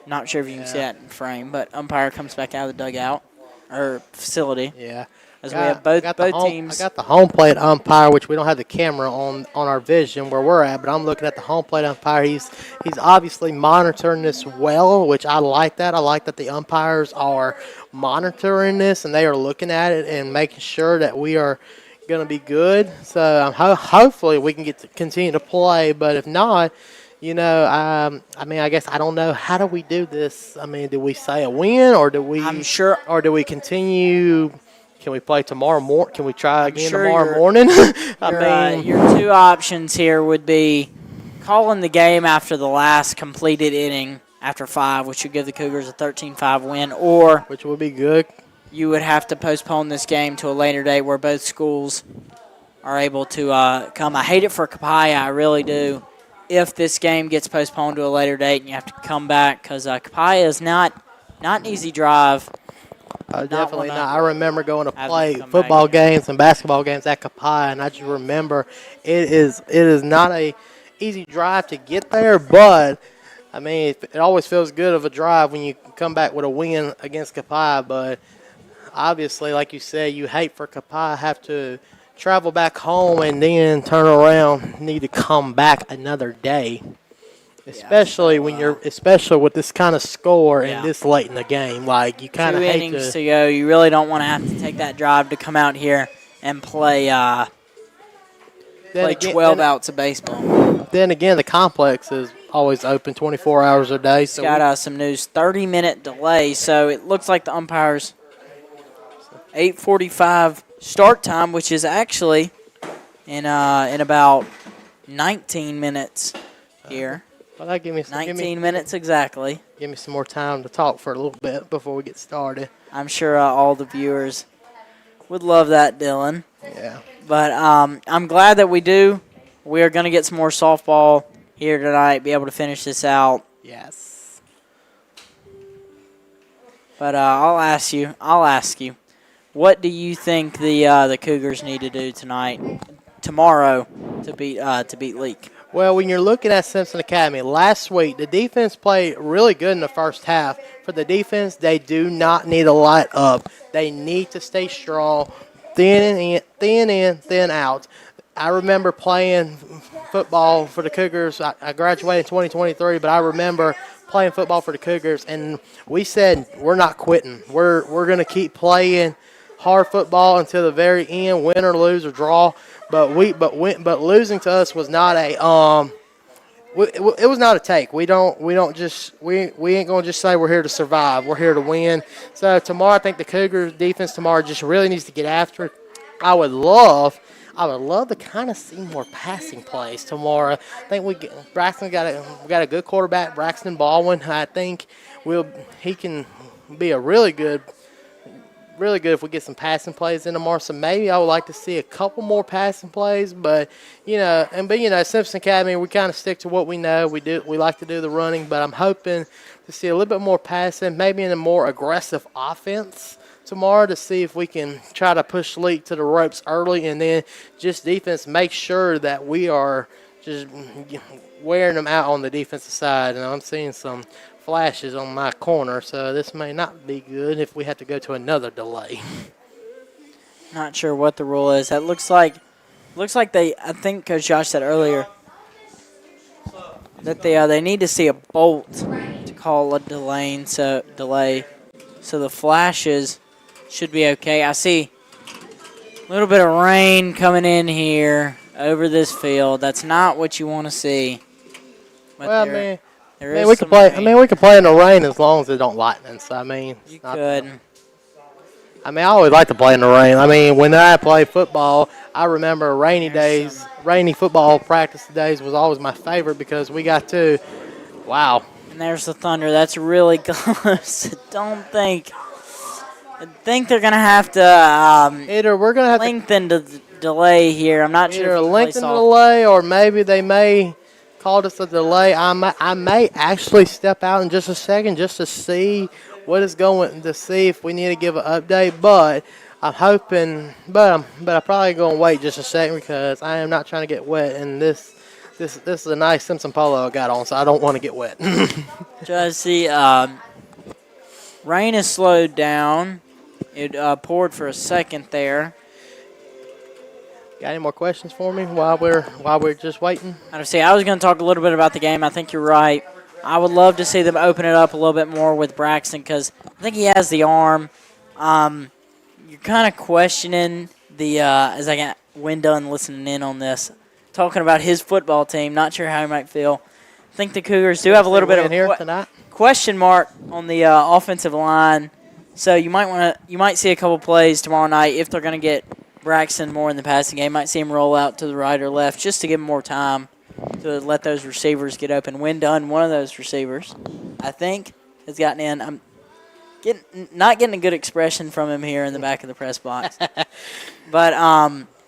Not sure if you can see that in frame, but umpire comes back out of the dugout or facility. Yeah. As we have both teams. I got the home plate umpire, which we don't have the camera on our vision where we're at, but I'm looking at the home plate umpire. He's obviously monitoring this well, which I like that. I like that the umpires are monitoring this and they are looking at it and making sure that we are going to be good. So hopefully we can continue to play, but if not, I guess I don't know. How do we do this? I mean, do we say a win, or do we? I'm sure. Or do we continue? Can we play tomorrow morning? Can we try again sure tomorrow morning? Your two options here would be calling the game after the last completed inning after 5, which would give the Cougars a 13-5 win, or which would be good. You would have to postpone this game to a later date where both schools are able to come. I hate it for Copiah, I really do, if this game gets postponed to a later date and you have to come back, because Copiah is not an easy drive. Definitely not. I remember going to play football games and basketball games at Copiah, and I just remember it is not a easy drive to get there, but I mean it always feels good of a drive when you come back with a win against Copiah. But obviously, like you said, you hate for Copiah have to travel back home and then turn around, need to come back another day. Especially especially with this kind of score and this late in the game, like you kind of hate 2 innings to go. You really don't want to have to take that drive to come out here and play 12 outs of baseball. Then again, the complex is always open 24 hours a day. So got some news: 30-minute delay. So it looks like the umpires 8:45 start time, which is actually in about 19 minutes here. Well, that give me 19 minutes exactly. Give me some more time to talk for a little bit before we get started. I'm sure all the viewers would love that, Dylan. Yeah. But I'm glad that we do. We are going to get some more softball here tonight, be able to finish this out. Yes. But I'll ask you, what do you think the Cougars need to do tomorrow, to beat Leak? Well, when you're looking at Simpson Academy, last week the defense played really good in the first half. For the defense, they do not need to light up. They need to stay strong, thin in, thin out. I remember playing football for the Cougars. I graduated in 2023, but I remember playing football for the Cougars, and we said we're not quitting. We're going to keep playing hard football until the very end, win or lose or draw. But losing to us was not a it was not a take. We ain't gonna just say we're here to survive. We're here to win. So tomorrow, I think the Cougars defense tomorrow just really needs to get after it. I would love to kind of see more passing plays tomorrow. I think Braxton got a good quarterback, Braxton Baldwin. I think he can be a really good if we get some passing plays in tomorrow. So maybe I would like to see a couple more passing plays. But Simpson Academy, we kind of stick to what we know. We like to do the running, but I'm hoping to see a little bit more passing, maybe in a more aggressive offense tomorrow, to see if we can try to push Leak to the ropes early, and then just defense make sure that we are just wearing them out on the defensive side. And I'm seeing some flashes on my corner, so this may not be good if we have to go to another delay. Not sure what the rule is. That looks like I think Coach Josh said earlier that they need to see a bolt to call a delay. So the flashes should be okay. I see a little bit of rain coming in here over this field. That's not what you want to see. But we can play. Rain. We can play in the rain as long as it don't lightning. So you could. I always like to play in the rain. When I play football, I remember rainy football practice days was always my favorite because we got to. Wow. And there's the Thunder. That's really close. I think they're gonna have to. Either we're gonna have lengthen to delay here. I'm not sure Either if a you can play lengthened soft. delay or maybe they may call us a delay. I may actually step out in just a second just to see what is going to see if we need to give an update. But I'm hoping, but I probably going to wait just a second because I am not trying to get wet. And this is a nice Simpson polo I got on, so I don't want to get wet. Just see, rain has slowed down. It poured for a second there. Got any more questions for me while we're just waiting? I was going to talk a little bit about the game. I think you're right. I would love to see them open it up a little bit more with Braxton because I think he has the arm. You're kind of questioning as I got Win done listening in on this, talking about his football team. Not sure how he might feel. I think the Cougars do have a little bit of a question mark on the offensive line. So you might see a couple plays tomorrow night if they're going to get Braxton more in the passing game. Might see him roll out to the right or left just to give him more time to let those receivers get open. Win done, one of those receivers, I think, has gotten in. I'm not getting a good expression from him here in the back of the press box. But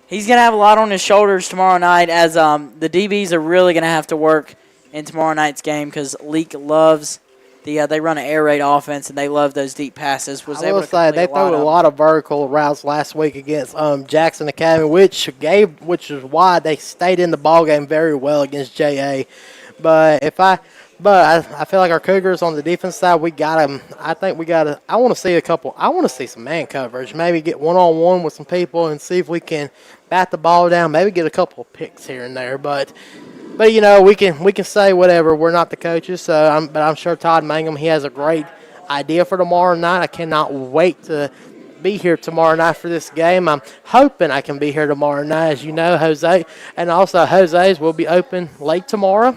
he's going to have a lot on his shoulders tomorrow night as the DBs are really going to have to work in tomorrow night's game because Leak loves they run an air raid offense, and they love those deep passes. I will say they threw a lot of vertical routes last week against Jackson Academy, which is why they stayed in the ball game very well against JA. But I feel like our Cougars on the defense side, we got them. I want to see some man coverage. Maybe get one-on-one with some people and see if we can bat the ball down. Maybe get a couple of picks here and there. But you know, we can say whatever. We're not the coaches, but I'm sure Todd Mangum, he has a great idea for tomorrow night. I cannot wait to be here tomorrow night for this game. I'm hoping I can be here tomorrow night, as you know, Jose. And also, Jose's will be open late tomorrow.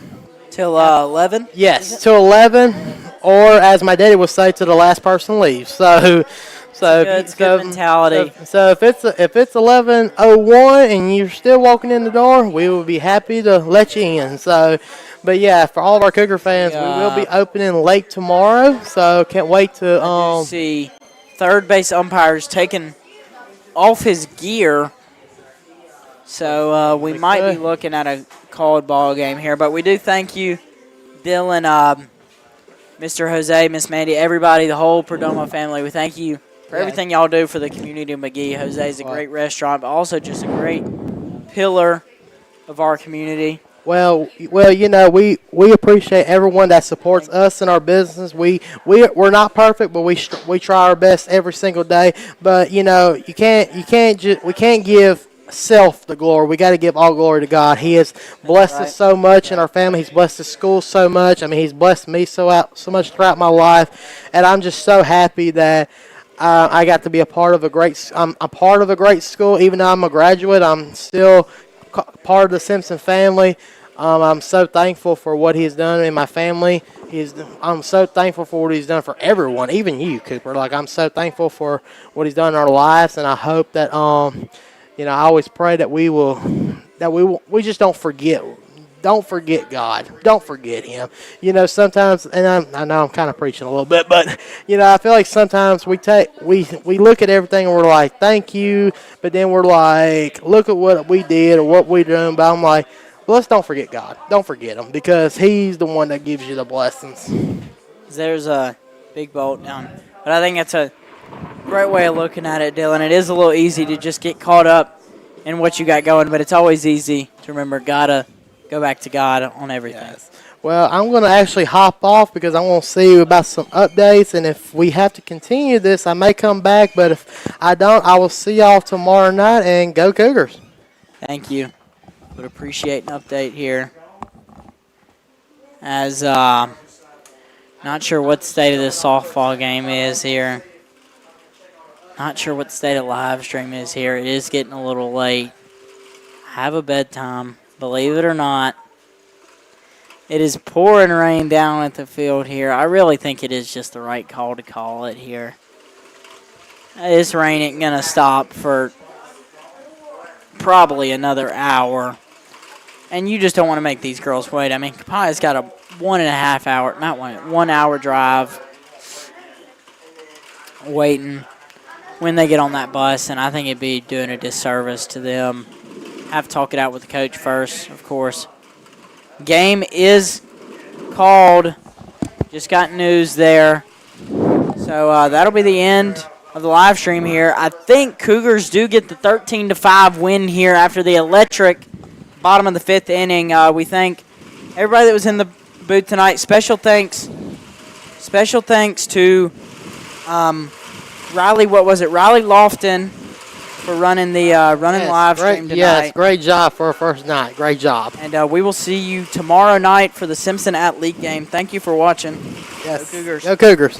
Till 11? Yes, till 11, or as my daddy would say, to the last person leaves. So it's good mentality. So if it's 11:01 and you're still walking in the door, we will be happy to let you in. So, but yeah, for all of our Cougar fans, we will be opening late tomorrow. So can't wait to see third base umpires taking off his gear. So we might be looking at a called ball game here. But we do thank you, Dylan, Mr. Jose, Miss Mandy, everybody, the whole Perdomo family. We thank you for everything y'all do for the community of McGee. Jose is a great restaurant, but also just a great pillar of our community. Well, you know, we appreciate everyone that supports us in our business. We're not perfect, but we try our best every single day. But you know, we can't give self the glory. We got to give all glory to God. He has blessed us so much in our family. He's blessed the school so much. I mean, he's blessed me so much throughout my life, and I'm just so happy that I got to be a part of a great school. Even though I'm a graduate, I'm still part of the Simpson family. I'm so thankful for what he's done in my family. I'm so thankful for what he's done for everyone, even you, Cooper. Like, I'm so thankful for what he's done in our lives, and I hope that you know, I always pray that we just don't forget. Don't forget God. Don't forget Him. You know, sometimes, and I know I'm kind of preaching a little bit, but you know, I feel like sometimes we look at everything and we're like, thank you, but then we're like, look at what we did or what we doing. But I'm like, well, let's don't forget God. Don't forget Him because He's the one that gives you the blessings. There's a big bolt down, but I think that's a great way of looking at it, Dylan. It is a little easy to just get caught up in what you got going, but it's always easy to remember gotta go back to God on everything. Yes. Well, I'm going to actually hop off because I want to see you about some updates, and if we have to continue this, I may come back, but if I don't, I will see y'all tomorrow night, and go Cougars. Thank you. Would appreciate an update here. As not sure what state of this softball game is here. Not sure what state of live stream is here. It is getting a little late. I have a bedtime, believe it or not. It is pouring rain down at the field here. I really think it is just the right call to call it here. This rain ain't going to stop for probably another hour. And you just don't want to make these girls wait. I mean, Copiah's got a 1 hour drive waiting when they get on that bus, and I think it'd be doing a disservice to them. Have to talk it out with the coach first, of course. Game is called. Just got news there. So that'll be the end of the live stream here. I think Cougars do get the 13-5 win here after the electric bottom of the 5th inning. We thank everybody that was in the booth tonight. Special thanks to Riley. What was it? Riley Lofton for running the live stream tonight. Yes, great job for our first night. Great job. And we will see you tomorrow night for the Simpson Athlete game. Thank you for watching. Yes. Go Cougars. Go Cougars.